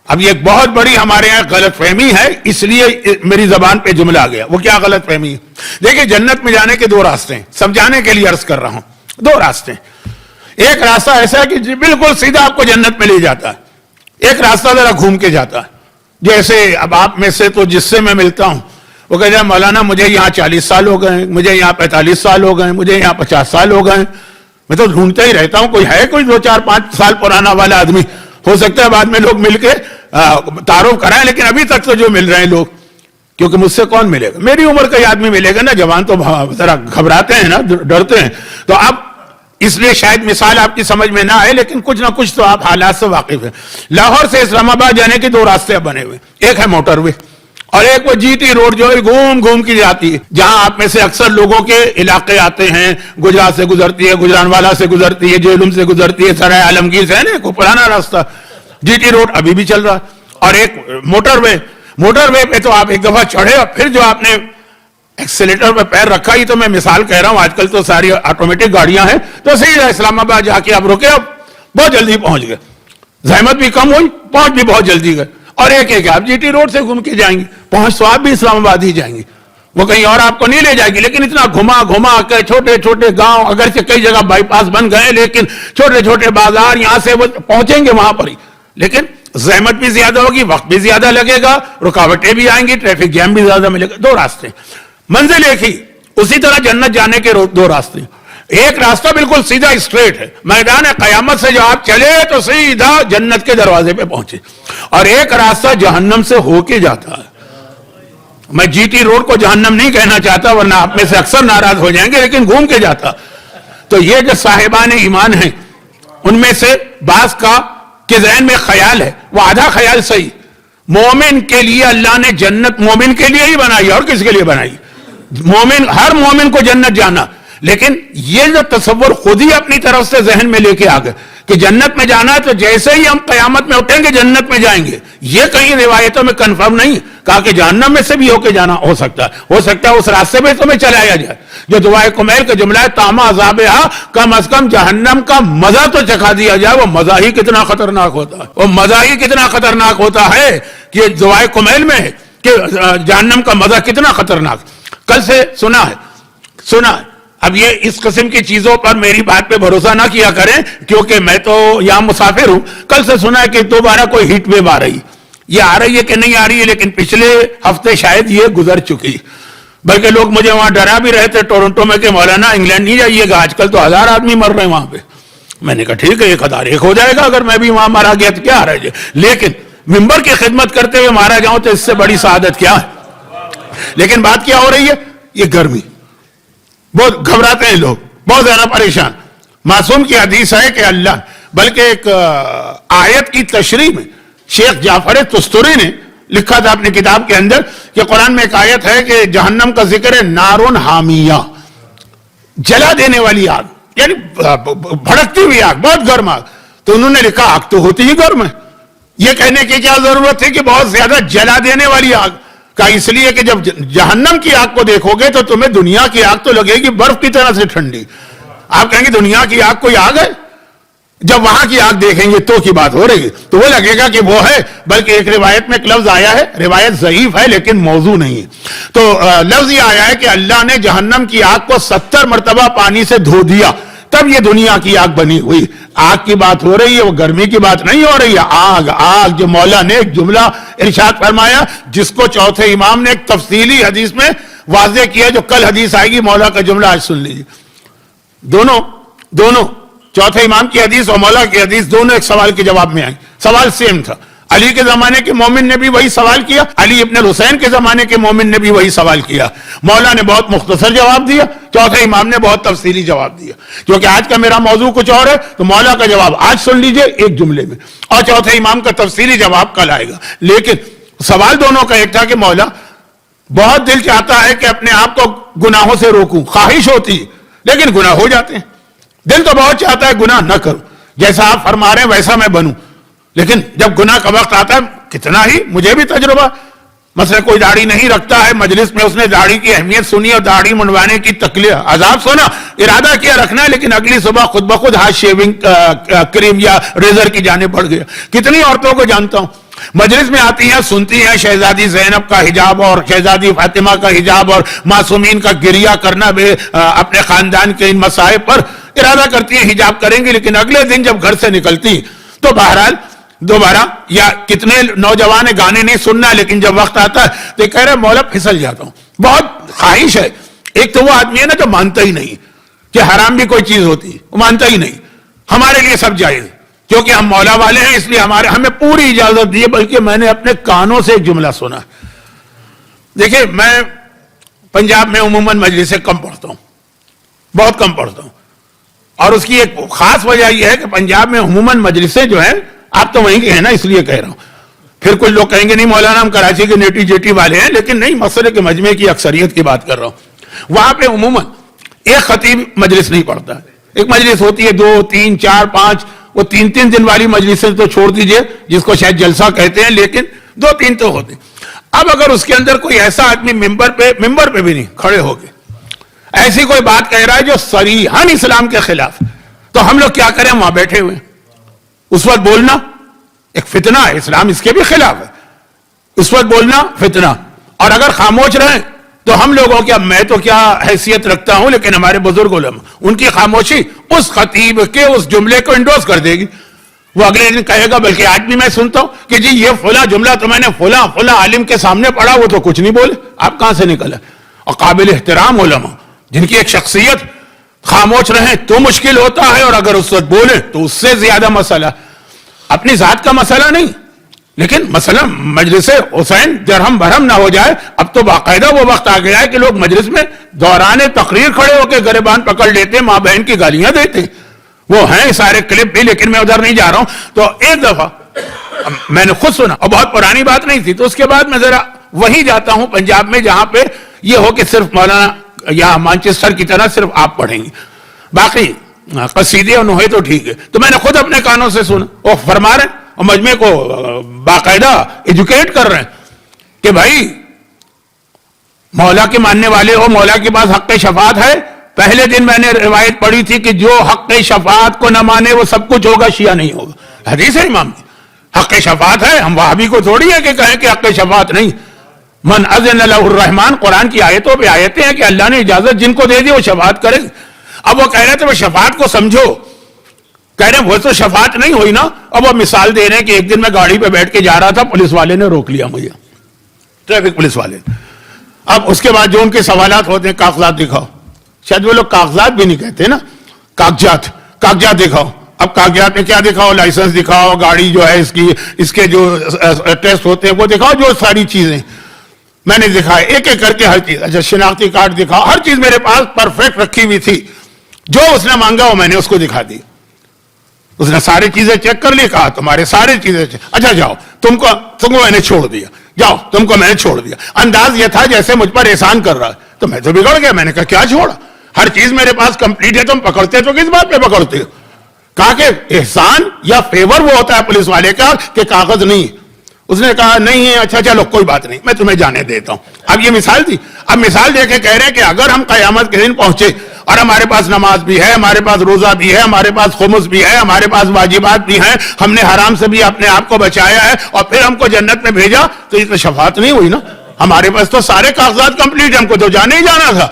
اب یہ ایک بہت بڑی ہمارے یہاں غلط فہمی ہے, اس لیے میری زبان پہ جملہ آ گیا. وہ کیا غلط فہمی ہے؟ دیکھیں جنت میں جانے کے دو راستے ہیں, سمجھانے کے لیے عرض کر رہا ہوں. دو راستے ہیں. ایک راستہ ایسا ہے کہ بالکل سیدھا آپ کو جنت میں لے جاتا ہے. ایک راستہ ذرا گھوم کے جاتا ہے. جیسے اب آپ میں سے تو جس سے میں ملتا ہوں وہ کہتے ہیں مولانا مجھے یہاں 40 سال ہو گئے, مجھے یہاں 45 سال ہو گئے, مجھے یہاں 50 سال ہو گئے. میں تو ڈھونڈتا ہی رہتا ہوں کوئی ہے کوئی 2 4 5 سال پرانا والا آدمی. ہو سکتا ہے بعد میں لوگ مل کے تعارف کرائیں, لیکن ابھی تک تو جو مل رہے ہیں لوگ, کیونکہ مجھ سے کون ملے گا؟ میری عمر کا ہی آدمی ملے گا نا. جوان تو ذرا گھبراتے ہیں نا, ڈرتے ہیں. تو اب اس لیے شاید مثال آپ کی سمجھ میں نہ آئے, لیکن کچھ نہ کچھ تو آپ حالات سے واقف ہیں. لاہور سے اسلام آباد جانے کے 2 راستے بنے ہوئے. ایک ہے موٹر وے اور ایک وہ جی ٹی روڈ جو ہے گھوم گھوم کی جاتی ہے, جہاں آپ میں سے اکثر لوگوں کے علاقے آتے ہیں. گجرات سے گزرتی ہے, گجرانوالا سے گزرتی ہے, جہلم سے گزرتی ہے, سرائے عالمگیر سے ہے نا, کوئی پرانا راستہ. جی ٹی روڈ ابھی بھی چل رہا ہے. اور ایک موٹر وے. موٹر وے پہ تو آپ ایک دفعہ چڑھے اور پھر جو آپ نے ایکسیلیٹر پہ پیر رکھا, ہی تو میں مثال کہہ رہا ہوں, آج کل تو ساری آٹومیٹک گاڑیاں ہیں, تو صحیح ہے اسلام آباد جا کے آپ رکے, اب بہت جلدی پہنچ گئے. زحمت بھی کم ہوئی, پہنچ بھی بہت جلدی گئے. اور ایک آپ جی ٹی روڈ سے گھوم کے جائیں گے, پہنچ تو آپ بھی اسلام آباد ہی جائیں گے, وہ کہیں اور آپ کو نہیں لے جائے گی. لیکن اتنا گھما گھما کے چھوٹے چھوٹے گاؤں, اگرچہ کئی جگہ بائی پاس بن گئے, لیکن چھوٹے چھوٹے بازار, یہاں سے وہ پہنچیں گے وہاں پر ہی. لیکن زحمت بھی زیادہ ہوگی, وقت بھی زیادہ لگے گا, رکاوٹیں بھی آئیں گی, ٹریفک جیم بھی زیادہ ملے گا. 2 راستے, منزل ایک ہی. اسی طرح جنت جانے کے 2 راستے. ایک راستہ بالکل سیدھا اسٹریٹ ہے, میدان قیامت سے جو آپ چلے تو سیدھا جنت کے دروازے پہ پہنچے. اور ایک راستہ جہنم سے ہو کے جاتا ہے. میں جی ٹی روڈ کو جہنم نہیں کہنا چاہتا, ورنہ آپ میں سے اکثر ناراض ہو جائیں گے, لیکن گھوم کے جاتا. تو یہ جو صاحبان ایمان ہیں, ان میں سے بعض کا کہ ذہن میں خیال ہے, وہ آدھا خیال صحیح. مومن کے لیے اللہ نے جنت مومن کے لیے ہی بنائی, اور کس کے لیے بنائی؟ مومن, ہر مومن کو جنت جانا. لیکن یہ جو تصور خود ہی اپنی طرف سے ذہن میں لے کے آ گئے کہ جنت میں جانا ہے تو جیسے ہی ہم قیامت میں اٹھیں گے جنت میں جائیں گے, یہ کہیں روایتوں میں کنفرم نہیں. کہا کہ جہنم میں سے بھی ہو کے جانا ہو سکتا ہے اس راستے میں تمہیں چلایا جائے. جو دعائے کمیل کا جملہ ہے, تاما عذابہا, کم از کم جہنم کا مزہ تو چکھا دیا جائے. وہ مزہ ہی کتنا خطرناک ہوتا ہے, کہ دعائے کمیل میں ہے کہ جہنم کا مزہ کتنا خطرناک. کل سے سنا ہے. اب یہ اس قسم کی چیزوں پر میری بات پہ بھروسہ نہ کیا کریں, کیونکہ میں تو یہاں مسافر ہوں. کل سے سنا ہے کہ دوبارہ کوئی ہیٹ ویو آ رہی. یہ آ رہی ہے کہ نہیں آ رہی ہے, لیکن پچھلے ہفتے شاید یہ گزر چکی. بلکہ لوگ مجھے وہاں ڈرا بھی رہے تھے ٹورنٹو میں کہ مولانا انگلینڈ نہیں جائیے گا, آج کل تو 1000 آدمی مر رہے ہیں وہاں پہ. میں نے کہا ٹھیک ہے, 1001 ہو جائے گا, اگر میں بھی وہاں مارا گیا تو کیا رہ جائے. لیکن ممبر کی خدمت کرتے ہوئے مارا جاؤں تو اس سے بڑی سعادت کیا ہے. لیکن بات کیا ہو رہی ہے, یہ گرمی, بہت گھبراتے ہیں لوگ, بہت زیادہ پریشان. معصوم کی حدیث ہے کہ اللہ, بلکہ ایک آیت کی تشریح میں شیخ جعفر تستری نے لکھا تھا اپنی کتاب کے اندر کہ قرآن میں ایک آیت ہے کہ جہنم کا ذکر ہے نارون حامیہ، جلا دینے والی آگ، یعنی بھڑکتی ہوئی آگ، بہت گرم آگ. تو انہوں نے لکھا آگ تو ہوتی ہی گرم ہے، یہ کہنے کی کیا ضرورت ہے کہ بہت زیادہ جلا دینے والی آگ کا؟ اس لیے کہ جب جہنم کی آگ کو دیکھو گے تو تمہیں دنیا کی آگ تو لگے گی برف کی طرح سے ٹھنڈی. آپ کہیں گے دنیا کی آگ کوئی آگ ہے؟ جب وہاں کی آگ دیکھیں گے تو کی بات ہو رہی ہے تو وہ لگے گا کہ وہ ہے. بلکہ ایک روایت میں ایک لفظ آیا ہے، روایت ضعیف ہے لیکن موضوع نہیں ہے، تو لفظ یہ آیا ہے کہ اللہ نے جہنم کی آگ کو 70 مرتبہ پانی سے دھو دیا تب یہ دنیا کی آگ بنی ہوئی. آگ کی بات ہو رہی ہے، وہ گرمی کی بات نہیں ہو رہی ہے. آگ آگ جو مولا نے ایک جملہ ارشاد فرمایا جس کو چوتھے امام نے ایک تفصیلی حدیث میں واضح کیا، جو کل حدیث آئے گی مولا کا جملہ آج سن لیجیے. دونوں چوتھے امام کی حدیث اور مولا کی حدیث دونوں ایک سوال کے جواب میں آئی. سوال سیم تھا. علی کے زمانے کے مومن نے بھی وہی سوال کیا، علی ابن الحسین کے زمانے کے مومن نے بھی وہی سوال کیا. مولا نے بہت مختصر جواب دیا، چوتھے امام نے بہت تفصیلی جواب دیا. کیونکہ آج کا میرا موضوع کچھ اور ہے تو مولا کا جواب آج سن لیجئے ایک جملے میں، اور چوتھے امام کا تفصیلی جواب کل آئے گا. لیکن سوال دونوں کا ایک تھا کہ مولا بہت دل چاہتا ہے کہ اپنے آپ کو گناہوں سے روکوں، خواہش ہوتی لیکن گناہ ہو جاتے ہیں. دل تو بہت چاہتا ہے گناہ نہ کروں، جیسا آپ فرما رہے ہیں ویسا میں بنوں، لیکن جب گناہ کا وقت آتا ہے، کتنا ہی مجھے بھی تجربہ، مثلا کوئی داڑھی نہیں رکھتا ہے، مجلس میں اس نے داڑھی کی اہمیت سنی اور داڑھی منڈوانے کی تکلیف عذاب سنا، ارادہ کیا رکھنا ہے، لیکن اگلی صبح خود بخود ہاتھ شیونگ کریم یا ریزر کی جانب بڑھ گیا. کتنی عورتوں کو جانتا ہوں مجلس میں آتی ہیں، سنتی ہیں شہزادی زینب کا حجاب اور شہزادی فاطمہ کا حجاب اور معصومین کا گریہ کرنا اپنے خاندان کے ان مسائل پر، ارادہ کرتی ہیں حجاب کریں گی، لیکن اگلے دن جب گھر سے نکلتی تو بہرحال دوبارہ، یا کتنے نوجوان گانے نہیں سننا لیکن جب وقت آتا ہے تو کہہ رہے مولا پھسل جاتا ہوں. بہت خواہش ہے. ایک تو وہ آدمی ہے نا جو مانتا ہی نہیں کہ حرام بھی کوئی چیز ہوتی ہے، وہ مانتا ہی نہیں. ہمارے لیے سب جائز کیونکہ ہم مولا والے ہیں، اس لیے ہمیں پوری اجازت دی ہے. بلکہ میں نے اپنے کانوں سے ایک جملہ سنا. دیکھیں میں پنجاب میں عموماً مجلس سے کم پڑھتا ہوں، بہت کم پڑھتا ہوں، اور اس کی ایک خاص وجہ یہ ہے کہ پنجاب میں عموماً مجلسیں جو ہیں، آپ تو وہیں کے ہیں نا اس لیے کہہ رہا ہوں. پھر کچھ لوگ کہیں گے نہیں مولانا ہم کراچی کے نیٹی جیٹی والے ہیں، لیکن نہیں، مسئلے کے مجمع کی اکثریت کی بات کر رہا ہوں. وہاں پہ عموماً ایک خطیب مجلس نہیں پڑھتا. ایک مجلس ہوتی ہے 2 3 4 5، وہ 3 دن والی مجلسیں تو چھوڑ دیجئے جس کو شاید جلسہ کہتے ہیں، لیکن 2 3 تو ہوتے. اب اگر اس کے اندر کوئی ایسا آدمی ممبر پہ بھی نہیں کھڑے ہو کے ایسی کوئی بات کہہ رہا ہے جو صریحاً اسلام کے خلاف، تو ہم لوگ کیا کریں؟ وہاں بیٹھے ہوئے اس وقت بولنا ایک فتنہ ہے، اسلام اس کے بھی خلاف ہے. اس وقت بولنا فتنہ، اور اگر خاموش رہیں تو ہم لوگوں کیا، میں تو کیا حیثیت رکھتا ہوں، لیکن ہمارے بزرگ علماء ان کی خاموشی اس خطیب کے اس جملے کو انڈوز کر دے گی. وہ اگلے دن کہے گا، بلکہ آج بھی میں سنتا ہوں کہ جی یہ فلاں جملہ تو میں نے فلاں عالم کے سامنے پڑھا، وہ تو کچھ نہیں بولے. آپ کہاں سے نکلا؟ اور قابل احترام علماء جن کی ایک شخصیت، خاموش رہیں تو مشکل ہوتا ہے، اور اگر اس وقت بولیں تو اس سے زیادہ مسئلہ. اپنی ذات کا مسئلہ نہیں، لیکن مسئلہ مجلس حسین درہم برہم نہ ہو جائے. اب تو باقاعدہ وہ وقت آ گیا ہے کہ لوگ مجلس میں دوران تقریر کھڑے ہو کے گریبان پکڑ لیتے، ماں بہن کی گالیاں دیتے. وہ ہیں سارے کلپ بھی، لیکن میں ادھر نہیں جا رہا ہوں. تو ایک دفعہ میں نے خود سنا، اور بہت پرانی بات نہیں تھی، تو اس کے بعد میں ذرا وہیں جاتا ہوں پنجاب میں جہاں پہ یہ ہو کہ صرف مولانا یا مانچسٹر کی طرح صرف آپ پڑھیں گے، باقی قصیدے اور نوحے تو ٹھیک ہے. تو میں نے خود اپنے کانوں سے سنا، وہ فرما رہے ہیں اور مجمع کو باقاعدہ ایجوکیٹ کر رہے ہیں کہ بھائی مولا کے ماننے والے ہو، مولا کے پاس حق شفاعت ہے. پہلے دن میں نے روایت پڑھی تھی کہ جو حق شفاعت کو نہ مانے وہ سب کچھ ہوگا، شیعہ نہیں ہوگا. حدیث ہے امام کی، حق شفاعت ہے. ہم وہابی کو تھوڑی ہے کہ کہیں کہ حق شفاعت نہیں. من اذن له الرحمن، قرآن کی آیتوں پہ آیتیں ہیں کہ اللہ نے اجازت جن کو دے دی وہ شفاعت کرے. اب وہ کہہ رہے تھے وہ شفاعت کو سمجھو، کہہ رہے ہیں وہ تو شفاعت نہیں ہوئی نا. اب وہ مثال دے رہے ہیں کہ ایک دن میں گاڑی پہ بیٹھ کے جا رہا تھا، پولیس والے نے روک لیا مجھے، ٹریفک پولیس والے. اب اس کے بعد جو ان کے سوالات ہوتے ہیں، کاغذات دکھاؤ. شاید وہ لوگ کاغذات بھی نہیں کہتے نا، کاغذات دکھاؤ. اب کاغذات میں کیا دکھاؤ؟ لائسنس دکھاؤ، گاڑی جو ہے اس کے جو ٹیسٹ ہوتے ہیں وہ دکھاؤ، جو ساری چیزیں میں نے دکھایا ایک ایک کر کے ہر چیز. اچھا شناختی کارڈ دکھاؤ، ہر چیز میرے پاس پرفیکٹ رکھی ہوئی تھی. جو اس نے مانگا وہ میں نے اس کو دکھا دی. اس نے ساری چیزیں چیک کر لی، کہا تمہارے ساری چیزیں اچھا جاؤ، تم کو میں نے چھوڑ دیا. جاؤ تم کو میں نے چھوڑ دیا. انداز یہ تھا جیسے مجھ پر احسان کر رہا ہے. تو میں تو بگڑ گیا, میں نے کہا کیا چھوڑا, ہر چیز میرے پاس کمپلیٹ ہے, تم پکڑتے تو کس بات پہ پکڑتے ہو. کہا کہ احسان یا فیور وہ ہوتا ہے پولیس والے کا کہ کاغذ نہیں. اس نے کہا نہیں ہے, اچھا چلو کوئی بات نہیں, میں تمہیں جانے دیتا ہوں. اب یہ مثال تھی. اب مثال دے کے کہہ رہے ہیں کہ اگر ہم قیامت کے دن پہنچے اور ہمارے پاس نماز بھی ہے, ہمارے پاس روزہ بھی ہے, ہمارے پاس خمس بھی ہے, ہمارے پاس واجبات بھی ہیں, ہم نے حرام سے بھی اپنے آپ کو بچایا ہے, اور پھر ہم کو جنت میں بھیجا, تو یہ تو شفاعت نہیں ہوئی نا. ہمارے پاس تو سارے کاغذات کمپلیٹ ہیں, ہم کو تو جانے ہی جانا تھا.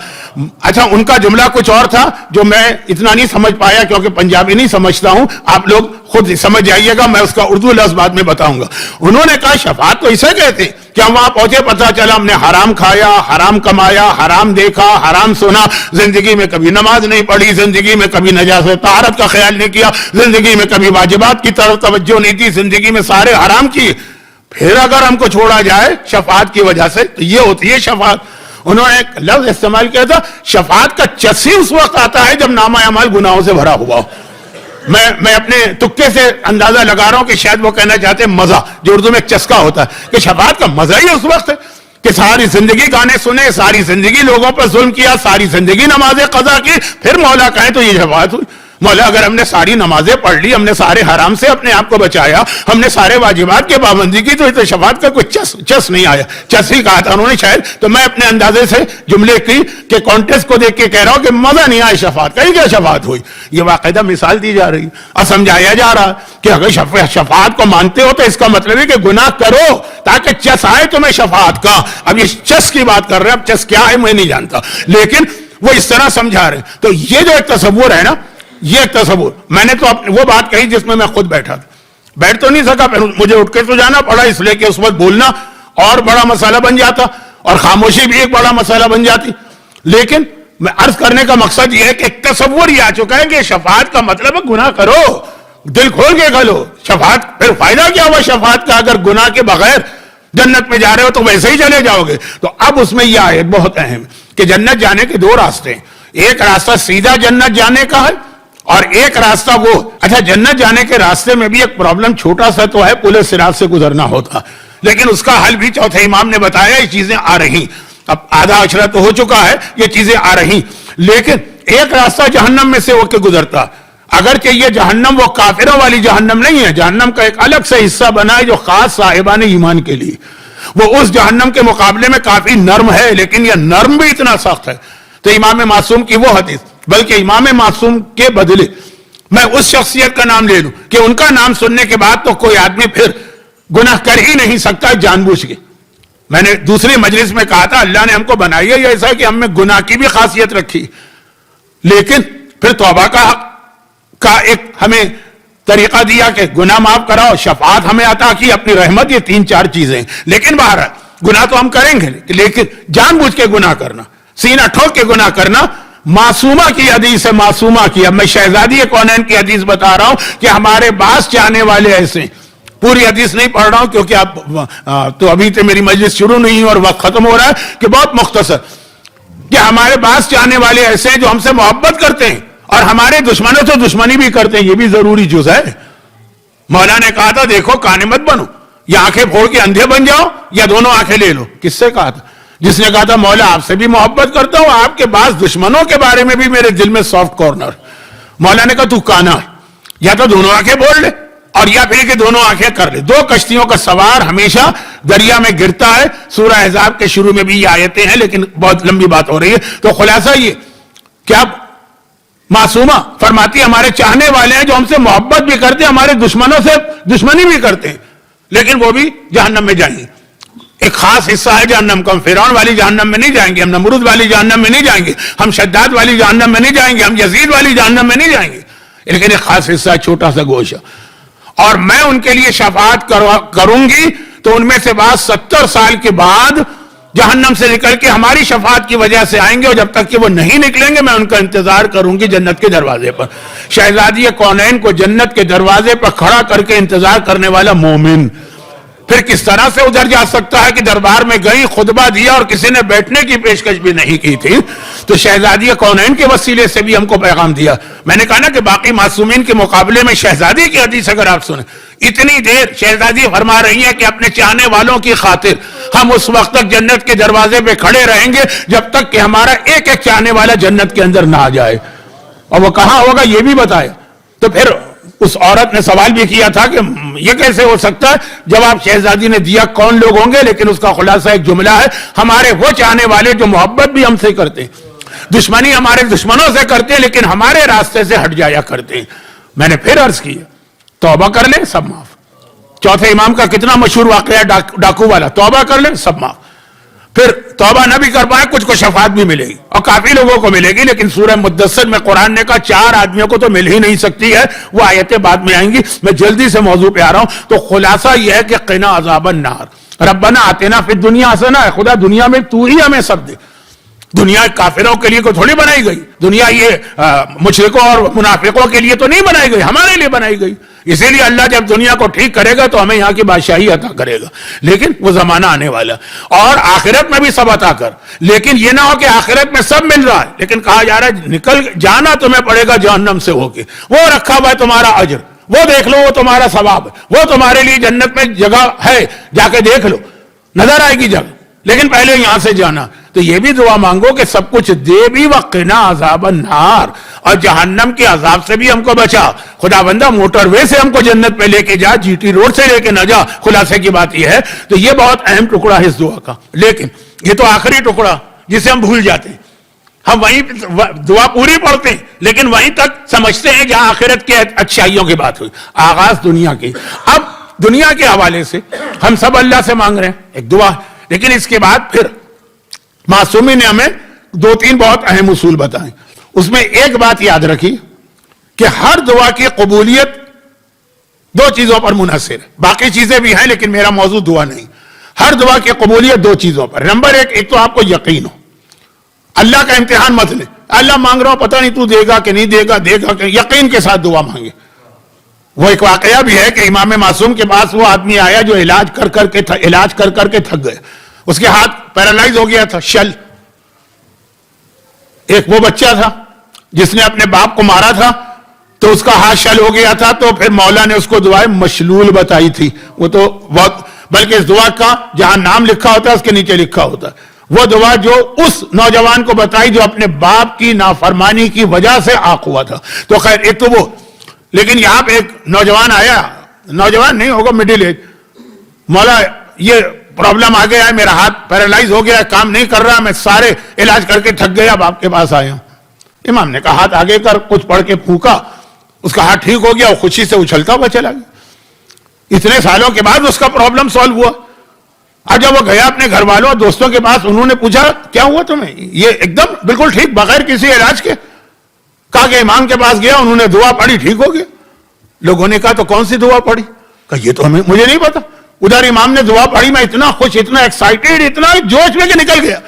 اچھا ان کا جملہ کچھ اور تھا جو میں اتنا نہیں سمجھ پایا کیونکہ پنجابی نہیں سمجھتا ہوں, آپ لوگ خود سمجھ جائیے گا, میں اس کا اردو لفظ بعد میں بتاؤں گا. انہوں نے کہا شفاعت تو اسے کہتے ہیں کہ ہم وہاں پہنچے, پتہ چلا ہم نے حرام کھایا, حرام کمایا, حرام دیکھا, حرام سنا, زندگی میں کبھی نماز نہیں پڑھی, زندگی میں کبھی نجاست طہارت کا خیال نہیں کیا, زندگی میں کبھی واجبات کی طرف توجہ نہیں تھی, زندگی میں سارے حرام کیے. پھر اگر ہم کو چھوڑا جائے شفاعت کی وجہ سے تو یہ ہوتی ہے شفاعت. انہوں نے ایک لفظ استعمال کیا تھا, شفاعت کا چسی اس وقت آتا ہے جب نامہ اعمال گناہوں سے بھرا ہوا ہو. میں اپنے تکے سے اندازہ لگا رہا ہوں کہ شاید وہ کہنا چاہتے ہیں مزہ, جو اردو میں ایک چسکا ہوتا ہے, کہ شفاعت کا مزہ ہی اس وقت ہے کہ ساری زندگی گانے سنے, ساری زندگی لوگوں پر ظلم کیا, ساری زندگی نمازیں قضا کی, پھر مولا کہیں تو یہ شفاعت ہوئی. مولا اگر ہم نے ساری نمازیں پڑھ لی, ہم نے سارے حرام سے اپنے آپ کو بچایا, ہم نے سارے واجبات کی پابندی کی, تو شفاعت کا کوئی چس نہیں آیا. چس ہی کہا تھا انہوں نے شاید. تو میں اپنے اندازے سے جملے کی کہ کانٹیکسٹ کو دیکھ کے کہہ رہا ہوں کہ مزہ نہیں آیا شفاعت کا. یہ کیا شفاعت ہوئی؟ یہ باقاعدہ مثال دی جا رہی اور سمجھایا جا رہا کہ اگر شفاعت کو مانتے ہو تو اس کا مطلب ہے کہ گناہ کرو تاکہ چس آئے تمہیں شفاعت کا. اب یہ چس کی بات کر رہے ہیں, اب چس کیا ہے میں نہیں جانتا, لیکن وہ اس طرح سمجھا رہے. تو یہ جو ایک تصور ہے نا, یہ ایک تصور, میں نے تو وہ بات کہی جس میں میں خود بیٹھا تھا. بیٹھ تو نہیں سکا, پھر مجھے اٹھ کے تو جانا پڑا, اس لیے کہ اس وقت بولنا اور بڑا مسئلہ بن جاتا اور خاموشی بھی ایک بڑا مسئلہ بن جاتی. لیکن میں عرض کرنے کا مقصد یہ ہے کہ ایک تصور یہ آ چکا ہے کہ شفاعت کا مطلب ہے گناہ کرو, دل کھول کے کھلو. شفاعت پھر فائدہ کیا ہوا شفاعت کا, اگر گناہ کے بغیر جنت میں جا رہے ہو تو ویسے ہی چلے جاؤ گے. تو اب اس میں یہ آیت بہت اہم کہ جنت جانے کے دو راستے ہیں. ایک راستہ سیدھا جنت جانے کا ہے اور ایک راستہ وہ. اچھا جنت جانے کے راستے میں بھی ایک پرابلم چھوٹا سا تو ہے, پل صراط سے گزرنا ہوتا, لیکن اس کا حل بھی چوتھے امام نے بتایا, یہ چیزیں آ رہی. اب آدھا عشرہ تو ہو چکا ہے, یہ چیزیں آ رہی. لیکن ایک راستہ جہنم میں سے ہو کے گزرتا, اگرچہ یہ جہنم وہ کافروں والی جہنم نہیں ہے, جہنم کا ایک الگ سے حصہ بنا ہے جو خاص صاحبان ایمان کے لیے. وہ اس جہنم کے مقابلے میں کافی نرم ہے, لیکن یہ نرم بھی اتنا سخت ہے. تو امام معصوم کی وہ حدیث, بلکہ امام معصوم کے بدلے میں اس شخصیت کا نام لے لوں کہ ان کا نام سننے کے بعد تو کوئی آدمی پھر گناہ کر ہی نہیں سکتا جان بوجھ کے. میں نے دوسری مجلس میں کہا تھا اللہ نے ہم کو بنائی ہے ایسا کہ ہم میں گناہ کی بھی خاصیت رکھی, لیکن پھر توبہ کا ایک ہمیں طریقہ دیا کہ گناہ معاف کراؤ, شفاعت ہمیں عطا کی, اپنی رحمت, یہ 3-4 چیزیں. لیکن بہرحال گناہ تو ہم کریں گے, لیکن جان بوجھ کے گناہ کرنا, سینہ ٹھوک کے گناہ کرنا, معصومہ کی حدیث ہے, معصومہ کی. اب میں شہزادی کونین کی حدیث بتا رہا ہوں کہ ہمارے باس چاہنے والے ایسے, پوری حدیث نہیں پڑھ رہا ہوں کیونکہ آپ تو ابھی تو میری مجلس شروع نہیں اور وقت ختم ہو رہا ہے, کہ بہت مختصر کہ ہمارے باس چاہنے والے ایسے ہیں جو ہم سے محبت کرتے ہیں اور ہمارے دشمنوں سے دشمنی بھی کرتے ہیں. یہ بھی ضروری جز ہے. مولا نے کہا تھا دیکھو کانے مت بنو, یا آنکھیں پھوڑ کے اندھے بن جاؤ یا دونوں آنکھیں لے لو. کس سے کہا تھا؟ جس نے کہا تھا مولا آپ سے بھی محبت کرتا ہوں, آپ کے بعض دشمنوں کے بارے میں بھی میرے دل میں سافٹ کارنر. مولا نے کہا تو کانا ہے, یا تو دونوں آنکھیں بول لے اور یا پھر کہ دونوں آنکھیں کر لے. 2 کشتیوں کا سوار ہمیشہ دریا میں گرتا ہے. سورہ احزاب کے شروع میں بھی یہ آیتیں ہیں, لیکن بہت لمبی بات ہو رہی ہے. تو خلاصہ یہ کیا معصومہ فرماتی ہمارے چاہنے والے ہیں جو ہم سے محبت بھی کرتے ہیں, ہمارے دشمنوں سے دشمنی بھی کرتے ہیں, لیکن وہ بھی جہنم میں جائیں گے. ایک خاص حصہ ہے جہنم کا, ہم فرعون والی جہنم میں نہیں جائیں گے, ہم نمرود والی جہنم میں نہیں جائیں گے, ہم شداد والی جہنم میں نہیں جائیں گے, ہم یزید والی جہنم میں نہیں جائیں گے, لیکن ایک خاص حصہ ہے, چھوٹا سا گوشہ. اور میں ان کے لیے شفاعت کروں گی تو ان میں سے بعض 70 سال کے بعد جہنم سے نکل کے ہماری شفاعت کی وجہ سے آئیں گے, اور جب تک کہ وہ نہیں نکلیں گے میں ان کا انتظار کروں گی جنت کے دروازے پر. شہزادی کونین کو جنت کے دروازے پر کھڑا کر کے انتظار کرنے والا مومن, پھر کس طرح سے ادھر جا سکتا ہے کہ دربار میں گئی، خطبہ دیا اور کسی نے بیٹھنے کی پیشکش بھی نہیں کی تھی؟ تو شہزادی کونین کے وسیلے سے بھی ہم کو پیغام دیا. میں نے کہا نا کہ باقی معصومین کے مقابلے میں شہزادی کی حدیث اگر آپ سنیں، اتنی دیر شہزادی فرما رہی ہیں کہ اپنے چاہنے والوں کی خاطر ہم اس وقت تک جنت کے دروازے پہ کھڑے رہیں گے جب تک کہ ہمارا ایک ایک چاہنے والا جنت کے اندر نہ آ جائے. اور وہ کہاں ہوگا یہ بھی بتایا. تو پھر اس عورت نے سوال بھی کیا تھا کہ یہ کیسے ہو سکتا ہے؟ جواب شہزادی نے دیا کون لوگ ہوں گے، لیکن اس کا خلاصہ ایک جملہ ہے، ہمارے وہ چاہنے والے جو محبت بھی ہم سے کرتے ہیں، دشمنی ہمارے دشمنوں سے کرتے ہیں لیکن ہمارے راستے سے ہٹ جایا کرتے ہیں. میں نے پھر عرض کیا توبہ کر لیں سب معاف. چوتھے امام کا کتنا مشہور واقعہ ڈاکو والا، توبہ کر لیں سب معاف. پھر توبہ نہ بھی کر پائے کچھ کو شفاعت بھی ملے گی اور کافی لوگوں کو ملے گی، لیکن سورہ مدثر میں قرآن نے کہا 4 آدمیوں کو تو مل ہی نہیں سکتی ہے. وہ آیتیں بعد میں آئیں گی، میں جلدی سے موضوع پہ آ رہا ہوں. تو خلاصہ یہ ہے کہ قنا عذاب النار، ربنا آتنا فی الدنیا حسنہ ہے، خدا دنیا میں تو ہی ہمیں سب دے. دنیا کافروں کے لیے کو تھوڑی بنائی گئی، دنیا یہ مشرکوں اور منافقوں کے لیے تو نہیں بنائی گئی، ہمارے لیے بنائی گئی. اسی لیے اللہ جب دنیا کو ٹھیک کرے گا تو ہمیں یہاں کی بادشاہی عطا کرے گا، لیکن وہ زمانہ آنے والا. اور آخرت میں بھی سب عطا کر، لیکن یہ نہ ہو کہ آخرت میں سب مل رہا ہے لیکن کہا جا رہا ہے نکل جانا تمہیں پڑے گا جہنم سے ہو کے. وہ رکھا ہوا ہے تمہارا اجر، وہ دیکھ لو، وہ تمہارا ثواب ہے، وہ تمہارے لیے جنت میں جگہ ہے، جا کے دیکھ لو، نظر آئے گی جگہ، لیکن پہلے یہاں سے جانا. تو یہ بھی دعا مانگو کہ سب کچھ دے بھی وقنا عذاب النار، اور جہنم کے عذاب سے بھی ہم کو بچا. خدا بندہ موٹر وے سے ہم کو جنت پہ لے کے جا، جی ٹی روڈ سے لے کے نہ جا. خلاصے کی بات یہ ہے. تو یہ بہت اہم ٹکڑا ہے اس دعا کا، لیکن یہ تو آخری ٹکڑا جسے ہم بھول جاتے ہیں. ہم وہیں دعا پوری پڑھتے ہیں لیکن وہیں تک سمجھتے ہیں جہاں آخرت کے اچھائیوں کی بات ہوئی. آغاز دنیا کی. اب دنیا کے حوالے سے ہم سب اللہ سے مانگ رہے ہیں ایک دعا، لیکن اس کے بعد پھر معصومین نے ہمیں 2-3 بہت اہم اصول بتائیں. اس میں ایک بات یاد رکھی کہ ہر دعا کی قبولیت 2 چیزوں پر منحصر ہے. باقی چیزیں بھی ہیں لیکن میرا موضوع دعا نہیں. ہر دعا کی قبولیت 2 چیزوں پر. نمبر 1، ایک تو آپ کو یقین ہو، اللہ کا امتحان مت لے. اللہ مانگ رہا ہوں پتہ نہیں تو دے گا کہ نہیں دے گا، دے گا کہ، یقین کے ساتھ دعا مانگے. وہ ایک واقعہ بھی ہے کہ امام معصوم کے پاس وہ آدمی آیا جو علاج کر کر کے تھک گئے. اس کے ہاتھ پیرالائز ہو گیا تھا، شل. ایک وہ بچہ تھا جس نے اپنے باپ کو مارا تھا تو اس کا ہاتھ شل ہو گیا تھا، تو پھر مولا نے اس کو دعائیں مشلول بتائی تھی. وہ تو بلکہ اس دعا کا جہاں نام لکھا ہوتا ہے اس کے نیچے لکھا ہوتا ہے وہ دعا جو اس نوجوان کو بتائی جو اپنے باپ کی نافرمانی کی وجہ سے عاق ہوا تھا. تو خیر ایک تو وہ، لیکن یہاں پہ ایک نوجوان آیا، نوجوان نہیں ہوگا مڈل ایج، مولا یہ پرابلم آ گیا ہے، میرا ہاتھ پیرالائز ہو گیا ہے، کام نہیں کر رہا، میں سارے علاج کر کے تھک گیا، اب آپ کے پاس آیا ہوں. امام نے کہا ہاتھ آگے کر، کچھ پڑھ کے پھونکا، اس کا ہاتھ ٹھیک ہو گیا، وہ خوشی سے اچھلتا ہوا چلا گیا. اتنے سالوں کے بعد اس کا پرابلم سالو ہوا. اب جب وہ گیا اپنے گھر والوں اور دوستوں کے پاس، انہوں نے پوچھا کیا ہوا تمہیں؟ یہ ایک دم بالکل ٹھیک بغیر کسی علاج کے. کہا کہ امام کے پاس گیا، انہوں نے دعا پڑھی، ٹھیک ہو گیا. لوگوں نے کہا تو کون سی دعا پڑھی؟ کہا یہ تو مجھے نہیں پتا. ادھر امام نے دعا پڑھی، میں اتنا خوش، اتنا ایکسائٹیڈ، اتنا جوش میں کہ نکل گیا.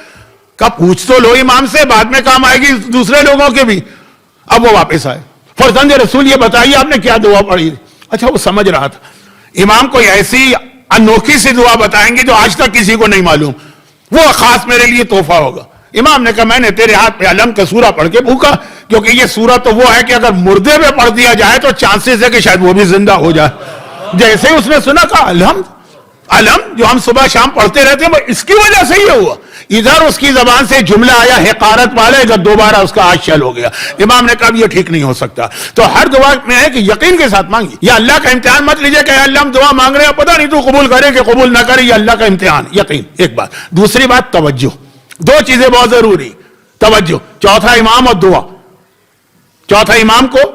کہا پوچھ تو لو امام سے، بعد میں کام آئے گی دوسرے لوگوں کے بھی. اب وہ واپس آئے، فرزند رسول یہ بتائیے آپ نے کیا دعا پڑھی؟ اچھا وہ سمجھ رہا تھا امام کو ایسی انوکھی سی دعا بتائیں گے جو آج تک کسی کو نہیں معلوم، وہ خاص میرے لیے تحفہ ہوگا. امام نے کہا میں نے تیرے ہاتھ پہ علم کا سورہ پڑھ کے پھونکا، کیونکہ یہ سورہ تو وہ ہے کہ اگر مردے پہ پڑھ دیا جائے تو چانسز ہے کہ شاید وہ بھی زندہ ہو جائے. جیسے ہی اس نے سنا کہا علم جو ہم صبح شام پڑھتے رہتے ہیں اس کی وجہ سے یہ ہوا. ادھر اس کی زبان سے جملہ آیا حقارت والے، ادھر دوبارہ اس کا ہاتھ شل ہو گیا. امام نے کہا یہ ٹھیک نہیں ہو سکتا. تو ہر دعا میں ہے کہ یقین کے ساتھ مانگی. یا اللہ کا امتحان مت لیجئے کہ اللہ ہم دعا مانگ رہے ہیں پتہ نہیں تو قبول کرے کہ قبول نہ کرے، یہ اللہ کا امتحان. یقین ایک بات. دوسری بات توجہ. 2 چیزیں بہت ضروری، توجہ. چوتھا امام اور دعا. چوتھا امام کو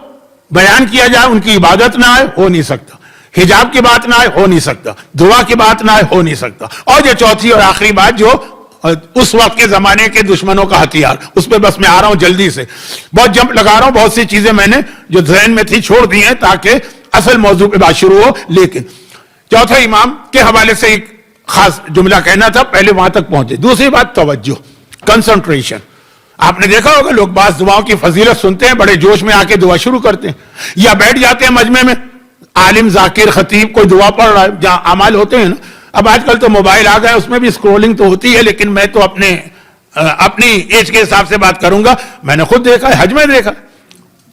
بیان کیا جائے، ان کی عبادت نہ آئے، ہو نہیں سکتا. حجاب کی بات نہ آئے، ہو نہیں سکتا. دعا کی بات نہ آئے، ہو نہیں سکتا. اور جو چوتھی اور آخری بات جو اس وقت کے زمانے کے دشمنوں کا ہتھیار، اس پہ بس میں آ رہا ہوں جلدی سے، بہت جمپ لگا رہا ہوں، بہت سی چیزیں میں نے جو ذہن میں تھی چھوڑ دی ہیں تاکہ اصل موضوع پہ بات شروع ہو. لیکن چوتھے امام کے حوالے سے ایک خاص جملہ کہنا تھا، پہلے وہاں تک پہنچے. دوسری بات توجہ، کنسنٹریشن. آپ نے دیکھا ہوگا لوگ بعض دعاؤں کی فضیلت سنتے ہیں، بڑے جوش میں آ کے دعا شروع کرتے ہیں، یا بیٹھ جاتے ہیں مجمع میں، عالم ذاکر خطیب کوئی دعا پڑھ رہا ہے، جہاں اعمال ہوتے ہیں نا، اب آج کل تو موبائل آ گئے, اس میں بھی اسکرولنگ تو ہوتی ہے, لیکن میں تو اپنی ایج کے حساب سے بات کروں گا. میں نے خود دیکھا ہے, حج میں دیکھا,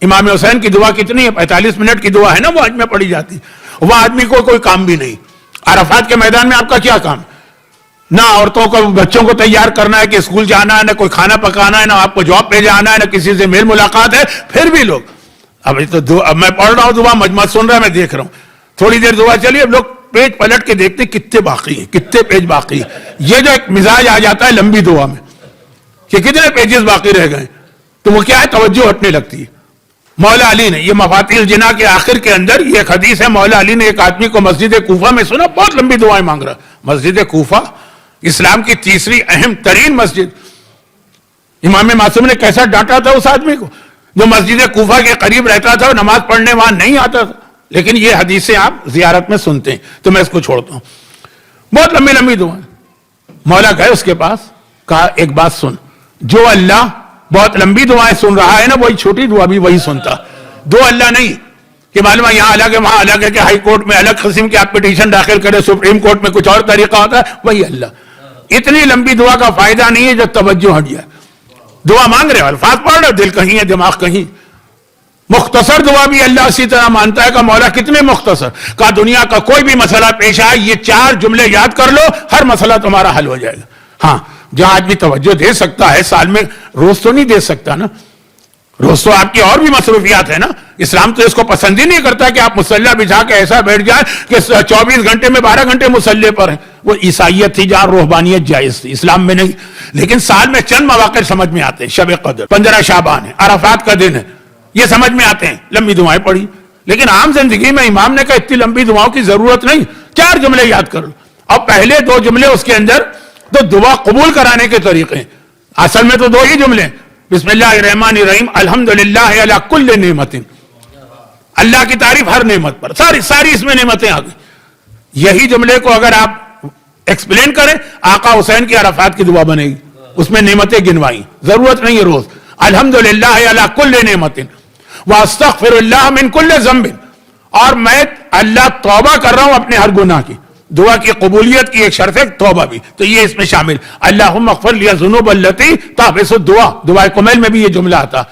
امام حسین کی دعا کتنی ہے, 45 منٹ کی دعا ہے نا, وہ حج میں پڑھی جاتی. وہ آدمی کو کوئی کام بھی نہیں. عرفات کے میدان میں آپ کا کیا کام؟ نہ عورتوں کو بچوں کو تیار کرنا ہے کہ اسکول جانا ہے, نہ کوئی کھانا پکانا ہے, نہ آپ کو جاب پہ جانا ہے, نہ کسی سے میل ملاقات ہے. پھر بھی لوگ اب میں پڑھ رہا ہوں دعا, مجمع سن رہا ہے, میں دیکھ رہا ہوں, تھوڑی دیر دعا چلی, اب لوگ پیج پلٹ کے دیکھتے کتنے باقی ہیں, کتنے پیج باقی ہیں. یہ جو ایک مزاج آ جاتا ہے لمبی دعا میں کہ کتنے پیجز باقی رہ گئے, تو وہ کیا ہے, توجہ ہٹنے لگتی ہے. مولا علی نے یہ مفاتیح الجناح کے آخر کے اندر یہ ایک حدیث ہے, مولا علی نے ایک آدمی کو مسجد کوفہ میں سنا, بہت لمبی دعائیں مانگ رہا. مسجد کوفہ اسلام کی تیسری اہم ترین مسجد, امام معصوم نے کیسا ڈانٹا تھا اس آدمی کو جو مسجد کوفہ کے قریب رہتا تھا, نماز پڑھنے وہاں نہیں آتا تھا. لیکن یہ حدیثیں آپ زیارت میں سنتے ہیں, تو میں اس کو چھوڑتا ہوں. بہت لمبی لمبی دعائیں. مولا گئے اس کے پاس, کہا ایک بات سن, جو اللہ بہت لمبی دعائیں سن رہا ہے نا, وہی چھوٹی دعا بھی وہی سنتا. دو اللہ نہیں کہ معلوم ہے یہاں الگ ہے وہاں الگ ہے, کہ ہائی کورٹ میں الگ قسم کی آپ پٹیشن داخل کرے, سپریم کورٹ میں کچھ اور طریقہ ہوتا ہے, وہی اللہ. اتنی لمبی دعا کا فائدہ نہیں ہے جو توجہ ہٹ جائے. دعا مانگ رہے, الفاظ پڑھ رہے, دل کہیں ہے دماغ کہیں. مختصر دعا بھی اللہ اسی طرح مانتا ہے کہ مولا کتنے مختصر, کہا دنیا کا کوئی بھی مسئلہ پیش آئے, یہ 4 جملے یاد کر لو, ہر مسئلہ تمہارا حل ہو جائے گا. ہاں جہاں آدمی توجہ دے سکتا ہے, سال میں روز تو نہیں دے سکتا نا, روز تو آپ کی اور بھی مصروفیات ہے نا. اسلام تو اس کو پسند ہی نہیں کرتا کہ آپ مصلی بچھا کے ایسا بیٹھ جائیں کہ 24 گھنٹے میں 12 گھنٹے مصلی پر ہیں. وہ عیسائیت تھی جہاں روحانیت جائز تھی, اسلام میں نہیں. لیکن سال میں چند مواقع سمجھ میں آتے ہیں, شب قدر, 15 شعبان ہے, عرفات کا دن ہے, یہ سمجھ میں آتے ہیں, لمبی دعائیں پڑھی. لیکن عام زندگی میں امام نے کہا اتنی لمبی دعاؤں کی ضرورت نہیں, 4 جملے یاد کر لو. اور پہلے 2 جملے اس کے اندر تو دعا قبول کرانے کے طریقے ہیں. اصل میں تو 2 ہی جملے, بسم اللہ الرحمن الرحیم الحمدللہ علی کل نعمت, اللہ کی تعریف ہر نعمت پر, ساری اس میں نعمتیں آ گئی. یہی جملے کو اگر آپ ایکسپلین کریں, آقا حسین کی عرفات کی دعا بنے گی, اس میں نعمتیں گنوائی, ضرورت نہیں ہے روز. الحمدللہ علی کل نعمت واستغفر اللہ من کل ذنب, اور میں اللہ توبہ کر رہا ہوں اپنے ہر گناہ کی. دعا کی قبولیت کی ایک شرط ہے توبہ بھی, تو یہ اس میں شامل. اللہم اغفر لی الذنوب التی تحبس الدعاء, دعائے کمیل میں بھی یہ جملہ آتا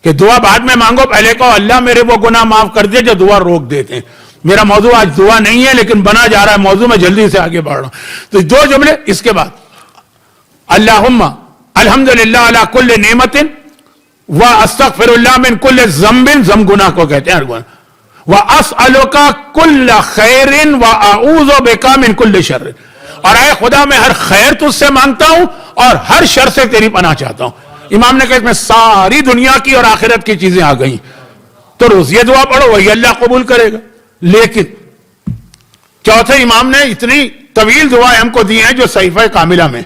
کہ دعا بعد میں مانگو, پہلے کہو اللہ میرے وہ گناہ معاف کر دے جو دعا روک دیتے ہیں. میرا موضوع آج دعا نہیں ہے لیکن بنا جا رہا ہے موضوع, میں جلدی سے آگے بڑھ رہا ہوں. تو 2 جملے اس کے بعد, اللہم الحمدللہ علی کل نعمت واستغفر اللہ من کل ذنب, ذنب گناہ کو کہتے ہیں, ہر گناہ. وَأَسْأَلُكَ كُلَّ خَيْرٍ وَأَعُوذُ بِكَ مِنْ كُلِّ شَرٍ, اور اے خدا میں ہر خیر تجھ سے مانگتا ہوں اور ہر شر سے تیری پناہ چاہتا ہوں. امام نے کہا اس میں ساری دنیا کی اور آخرت کی چیزیں آ گئیں, تو روز یہ دعا پڑھو, وہی اللہ قبول کرے گا. لیکن چوتھے امام نے اتنی طویل دعائیں ہم کو دی ہیں جو صحیفہ کاملہ میں,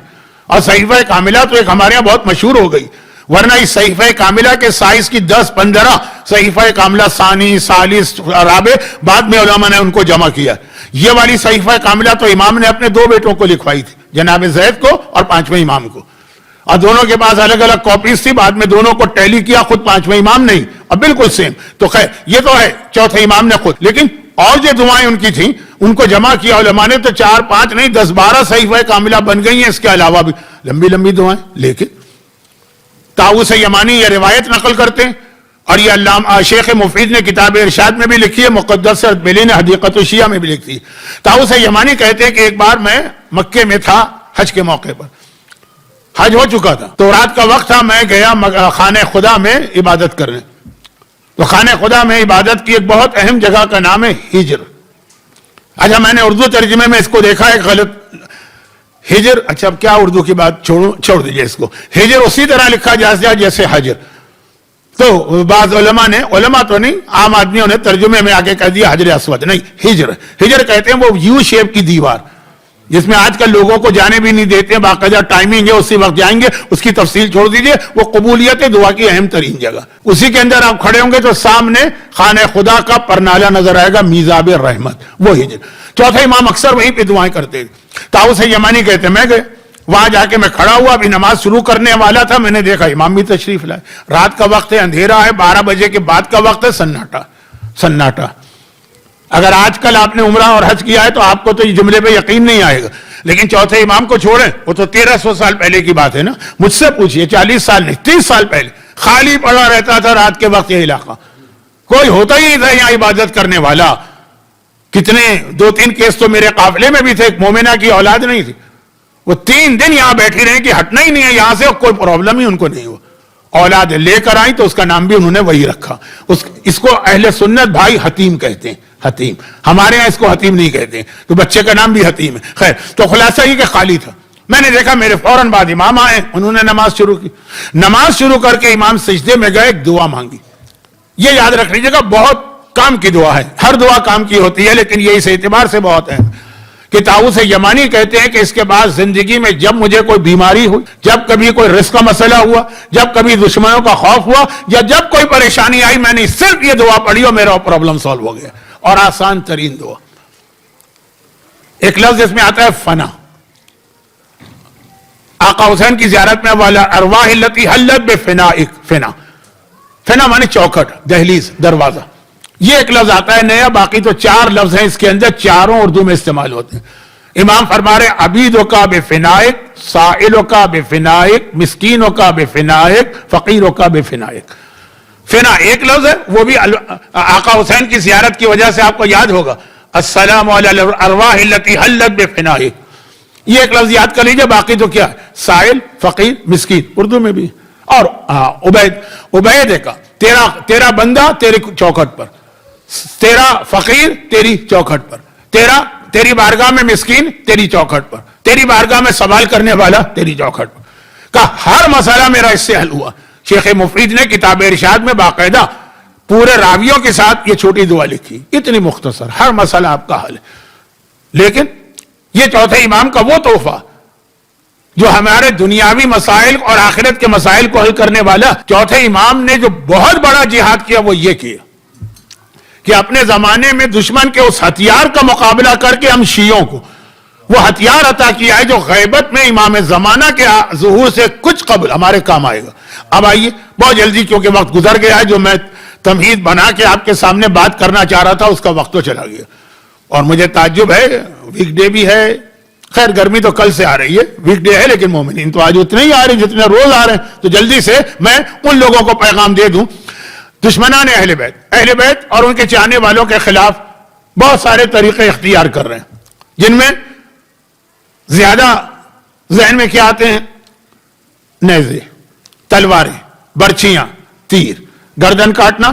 اور صحیفہ کاملہ تو ایک ہمارے یہاں بہت مشہور ہو گئی, ورنہ اس صحیفہ کاملہ کے سائز کی 10-15 صحیفہ کاملہ ثانی, ثالث, رابع بعد میں علماء نے ان کو جمع کیا. یہ والی صحیفہ کاملہ تو امام نے اپنے 2 بیٹوں کو لکھوائی تھی, جناب زید کو اور 5ویں امام کو, اور دونوں کے پاس الگ الگ کاپیز تھی. بعد میں دونوں کو ٹیلی کیا, خود 5ویں امام نہیں, اور بالکل سیم. تو خیر یہ تو ہے چوتھے امام نے خود, لیکن اور جو دعائیں ان کی تھیں ان کو جمع کیا علماء نے, تو 4-5 نہیں 10-12 صحیفہ کاملہ بن گئی ہیں. اس کے علاوہ بھی لمبی لمبی دعائیں. لیکن طاؤوس یمانی یہ روایت نقل کرتے ہیں, اور یہ علامہ شیخ مفید نے کتاب ارشاد میں بھی لکھی ہے, مقدس اربیلی نے حدیقۃ الشیعہ میں بھی لکھی ہے. طاؤوس یمانی کہتے ہیں کہ ایک بار میں مکے میں تھا حج کے موقع پر, حج ہو چکا تھا, تو رات کا وقت تھا, میں گیا خانہ خدا میں عبادت کرنے. تو خانہ خدا میں عبادت کی ایک بہت اہم جگہ کا نام ہے ہجر. اچھا میں نے اردو ترجمے میں اس کو دیکھا ایک غلط, ہجر, اچھا اب کیا اردو کی بات چھوڑ دیجئے اس کو. ہجر اسی طرح لکھا جائے جیسے حجر. تو بعض علماء تو نہیں, عام آدمیوں نے ترجمے میں آگے کہہ دیا حجر اسود, نہیں ہجر. ہجر کہتے ہیں وہ یو شیپ کی دیوار جس میں آج کل لوگوں کو جانے بھی نہیں دیتے, باقاعدہ ٹائمنگ ہے, اسی وقت جائیں گے, اس کی تفصیل چھوڑ دیجئے. وہ قبولیت دعا کی اہم ترین جگہ, اسی کے اندر آپ کھڑے ہوں گے تو سامنے خانہ خدا کا پرنالہ نظر آئے گا, میزاب رحمت, وہ ہجر. چوتھا امام اکثر وہیں پہ دعائیں کرتے. طاؤوس یمانی کہتے ہیں میں گئے وہاں, جا کے میں کھڑا ہوا, ابھی نماز شروع کرنے والا تھا, میں نے دیکھا امام بھی تشریف لائے. رات کا وقت ہے, اندھیرا ہے, 12 بجے کے بعد کا وقت ہے, سناٹا. اگر آج کل آپ نے عمرہ اور حج کیا ہے تو آپ کو تو یہ جملے پہ یقین نہیں آئے گا، لیکن چوتھے امام کو چھوڑیں، وہ تو 1300 سال پہلے کی بات ہے نا. مجھ سے پوچھئے 40 سال نہیں 30 سال پہلے خالی پڑا رہتا تھا رات کے وقت یہ علاقہ، کوئی ہوتا ہی نہیں تھا یہاں عبادت کرنے والا. کتنے 2-3 کیس تو میرے قافلے میں بھی تھے، ایک مومنہ کی اولاد نہیں تھی، وہ 3 دن یہاں بیٹھی رہے کہ ہٹنا ہی نہیں ہے یہاں سے، کوئی پرابلم ہی ان کو نہیں ہوا. اولاد لے کر آئیں تو اس کا نام بھی انہوں نے وہی رکھا. اس کو اہل سنت بھائی حتیم کہتے ہیں، حتیم. ہمارے ہاں اس کو حتیم نہیں کہتے ہیں، تو بچے کا نام بھی حتیم ہے. خیر، تو خلاصہ یہ کہ خالی تھا. میں نے دیکھا میرے فوراً بعد امام آئے، انہوں نے نماز شروع کی. نماز شروع کر کے امام سجدے میں گئے، ایک دعا مانگی. یہ یاد رکھ لیجیے گا بہت کام کی دعا ہے، ہر دعا کام کی ہوتی ہے، لیکن یہ اس اعتبار سے بہت ہے کہ طاؤس یمانی کہتے ہیں کہ اس کے بعد زندگی میں جب مجھے کوئی بیماری ہوئی، جب کبھی کوئی رزق کا مسئلہ ہوا، جب کبھی دشمنوں کا خوف ہوا، یا جب کوئی پریشانی آئی، میں نے صرف یہ دعا پڑھی اور میرا پرابلم سالو ہو گیا. اور آسان ترین دعا. ایک لفظ اس میں آتا ہے فنا. آقا حسین کی زیارت میں والا ارواح التی حلت بفنائک، فنا، فنا مانے چوکھٹ، دہلیز، دروازہ. یہ ایک لفظ آتا ہے نیا، باقی تو 4 لفظ ہیں اس کے اندر، چاروں اردو میں استعمال ہوتے ہیں. امام فرما رہے عبیدوں کا بفنائک، سائلوں کا بفنائک، مسکینوں کا بفنائک، فقیروں کا بفنائک. فنا ایک لفظ ہے، وہ بھی آقا حسین کی زیارت کی وجہ سے آپ کو یاد ہوگا، السلام علی الارواح التی حلت بفنائک. یہ ایک لفظ یاد کر لیجئے، باقی تو کیا ہے، سائل، فقیر، مسکین اردو میں بھی. اور عبید کا تیرا بندہ تیری چوکھٹ پر، تیرا فقیر تیری چوکھٹ پر، تیری بارگاہ میں مسکین تیری چوکھٹ پر، تیری بارگاہ میں سوال کرنے والا تیری چوکھٹ پر. کا ہر مسئلہ میرا اس سے حل ہوا. شیخ مفید نے کتاب ارشاد میں باقاعدہ پورے راویوں کے ساتھ یہ چھوٹی دعا لکھی، اتنی مختصر، ہر مسئلہ آپ کا حل ہے. لیکن یہ چوتھے امام کا وہ تحفہ جو ہمارے دنیاوی مسائل اور آخرت کے مسائل کو حل کرنے والا، چوتھے امام نے جو بہت بڑا جہاد کیا وہ یہ کیا کہ اپنے زمانے میں دشمن کے اس ہتھیار کا مقابلہ کر کے ہم شیعوں کو وہ ہتھیار عطا کیا ہے جو غیبت میں امام زمانہ کے ظہور سے کچھ قبل ہمارے کام آئے گا. اب آئیے بہت جلدی کیونکہ وقت گزر گیا ہے، جو میں تمہید بنا کے آپ کے سامنے بات کرنا چاہ رہا تھا اس کا وقت تو چلا گیا. اور مجھے تعجب ہے، ویک ڈے بھی ہے، خیر گرمی تو کل سے آ رہی ہے، ویک ڈے ہے، لیکن مومنین تو آج اتنے ہی آ رہے جتنے روز آ رہے ہیں. تو جلدی سے میں ان لوگوں کو پیغام دے دوں، دشمنان اہل بیت اور ان کے چاہنے والوں کے خلاف بہت سارے طریقے اختیار کر رہے ہیں، جن میں زیادہ ذہن میں کیا آتے ہیں، نیزے، تلواریں، برچیاں، تیر، گردن کاٹنا،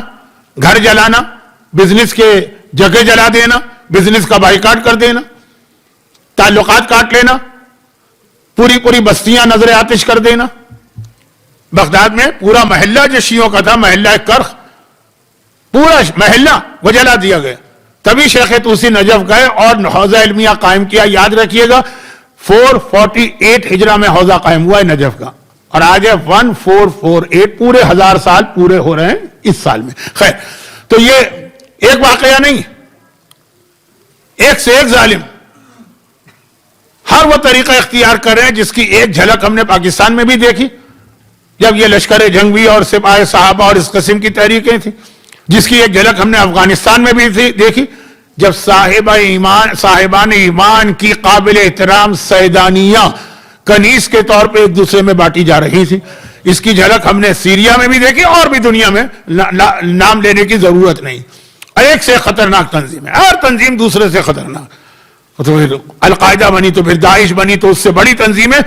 گھر جلانا، بزنس کے جگہ جلا دینا، بزنس کا بائیکاٹ کر دینا، تعلقات کاٹ لینا، پوری بستیاں نظر آتش کر دینا. بغداد میں پورا محلہ جو شیعوں کا تھا، محلہ کرخ، پورا محلہ وہ جلا دیا گیا. تبھی شیخ طوسی نجف گئے اور حوضہ علمیہ قائم کیا. یاد رکھیے گا 448 ہجرہ میں حوضہ قائم ہوا ہے نجف کا، اور آج ہے 1448، پورے 1000 سال پورے ہو رہے ہیں اس سال میں. خیر، تو یہ ایک واقعہ نہیں، ایک سے ایک ظالم ہر وہ طریقہ اختیار کر رہے ہیں جس کی ایک جھلک ہم نے پاکستان میں بھی دیکھی جب یہ لشکر جنگی اور سپاہ صحابہ اور اس قسم کی تحریکیں تھیں، جس کی ایک جھلک ہم نے افغانستان میں بھی دیکھی جب صاحبان ایمان کی قابل احترام سیدانیاں کنیز کے طور پہ ایک دوسرے میں بانٹی جا رہی تھی. اس کی جھلک ہم نے سیریا میں بھی دیکھی اور بھی دنیا میں نام لینے کی ضرورت نہیں. ایک سے خطرناک تنظیم ہے، ہر تنظیم دوسرے سے خطرناک. تو پھر القاعدہ بنی تو پھر داعش بنی تو اس سے بڑی تنظیم ہے.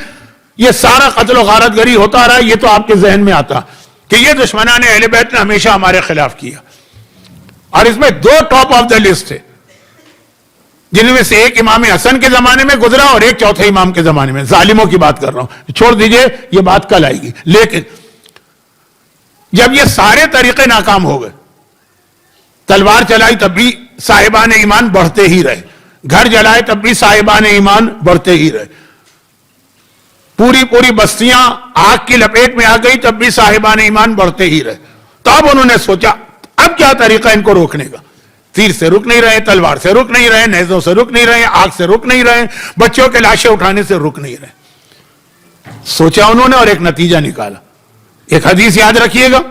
یہ سارا قتل و غارت گری ہوتا رہا، یہ تو آپ کے ذہن میں آتا کہ یہ دشمنان اہل بیت نے ہمیشہ ہمارے خلاف کیا. اور اس میں 2 ٹاپ آف دا لسٹ تھے، جن میں سے ایک امام حسن کے زمانے میں گزرا اور ایک چوتھے امام کے زمانے میں. ظالموں کی بات کر رہا ہوں، چھوڑ دیجئے یہ بات کل آئے گی. لیکن جب یہ سارے طریقے ناکام ہو گئے، تلوار چلائی تب بھی صاحبان ایمان بڑھتے ہی رہے، گھر جلائے تب بھی صاحبان ایمان بڑھتے ہی رہے، پوری بستیاں آگ کی لپیٹ میں آ گئی تب بھی صاحبان ایمان بڑھتے ہی رہے. تو اب انہوں نے سوچا اب کیا طریقہ ان کو روکنے کا. تیر سے رک نہیں رہے، تلوار سے رک نہیں رہے، نیزوں سے رک نہیں رہے، آگ سے رک نہیں رہے، بچوں کے لاشیں اٹھانے سے رک نہیں رہے. سوچا انہوں نے اور ایک نتیجہ نکالا. ایک حدیث یاد رکھیے گا،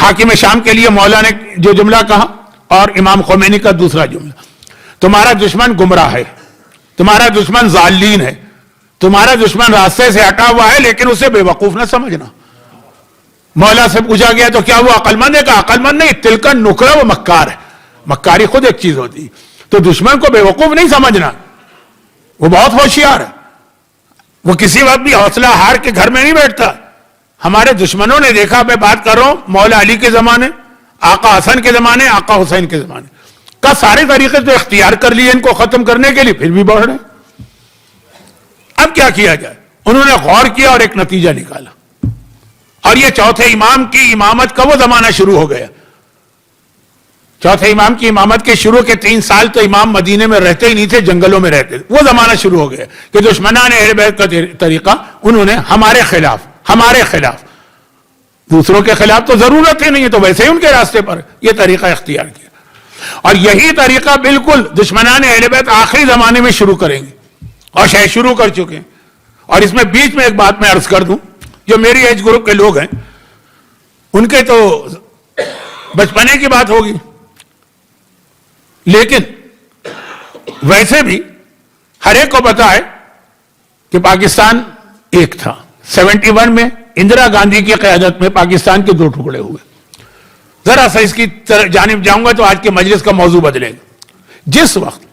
حاکم شام کے لیے مولا نے جو جملہ کہا اور امام خمینی کا دوسرا جملہ، تمہارا دشمن گمراہ ہے، تمہارا دشمن ضالین ہے، تمہارا دشمن راستے سے ہٹا ہوا ہے، لیکن اسے بے وقوف نہ سمجھنا۔ مولا سے پوچھا گیا تو کیا وہ عقل مند ہے؟ کہا عقل مند نہیں، تلکن نکرا وہ مکار ہے، مکاری خود ایک چیز ہوتی، تو دشمن کو بے وقوف نہیں سمجھنا، وہ بہت ہوشیار ہے، وہ کسی وقت بھی حوصلہ ہار کے گھر میں نہیں بیٹھتا۔ ہمارے دشمنوں نے دیکھا، میں بات کر رہا ہوں مولا علی کے زمانے، آقا حسن کے زمانے، آقا حسین کے زمانے کا سارے طریقے تو اختیار کر لیے ان کو ختم کرنے کے لیے، پھر بھی بڑھ رہے۔ اب کیا کیا جائے؟ انہوں نے غور کیا اور ایک نتیجہ نکالا، اور یہ چوتھے امام کی امامت کا وہ زمانہ شروع ہو گیا۔ چوتھے امام کی امامت کے شروع کے 3 سال تو امام مدینے میں رہتے ہی نہیں تھے، جنگلوں میں رہتے تھے۔ وہ زمانہ شروع ہو گیا کہ دشمنان اہل بیت کا طریقہ انہوں نے ہمارے خلاف، دوسروں کے خلاف تو ضرورت ہی نہیں ہے، تو ویسے ہی ان کے راستے پر یہ طریقہ اختیار کیا، اور یہی طریقہ بالکل دشمنان اہل بیت آخری زمانے میں شروع کریں گے، اور شاید شروع کر چکے ہیں۔ اور اس میں بیچ میں ایک بات میں عرض کر دوں، جو میری ایج گروپ کے لوگ ہیں ان کے تو بچپنے کی بات ہوگی، لیکن ویسے بھی ہر ایک کو پتا ہے کہ پاکستان ایک تھا۔ 71 میں اندرا گاندھی کی قیادت میں پاکستان کے 2 ٹکڑے ہوئے۔ ذرا سا اس کی جانب جاؤں گا تو آج کے مجلس کا موضوع بدلے گا۔ جس وقت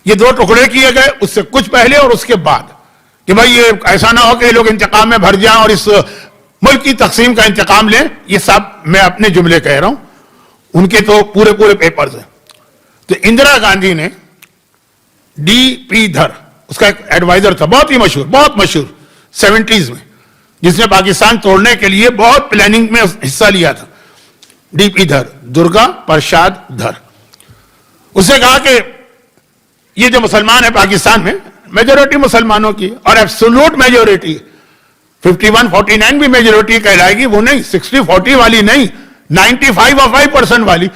یہ 2 ٹکڑے کیے گئے، اس سے کچھ پہلے اور اس کے بعد، کہ بھائی یہ ایسا نہ ہو کہ یہ لوگ انتقام میں بھر جائیں اور اس ملک کی تقسیم کا انتقام لیں، یہ سب میں اپنے جملے کہہ رہا ہوں، ان کے تو پورے پیپرز ہیں۔ تو اندرا گاندھی نے ڈی پی دھر، اس کا ایک ایڈوائزر تھا بہت مشہور 70s میں، جس نے پاکستان توڑنے کے لیے بہت پلاننگ میں حصہ لیا تھا، ڈی پی دھر، درگا پرساد دھر۔ اس نے کہا کہ یہ جو مسلمان ہے پاکستان میں، میجورٹی مسلمانوں کی اور ایبسولوٹ میجورٹی 51-49 بھی میجورٹی کہلائے گی، وہ نہیں 60-40 والی نہیں، 95% والی۔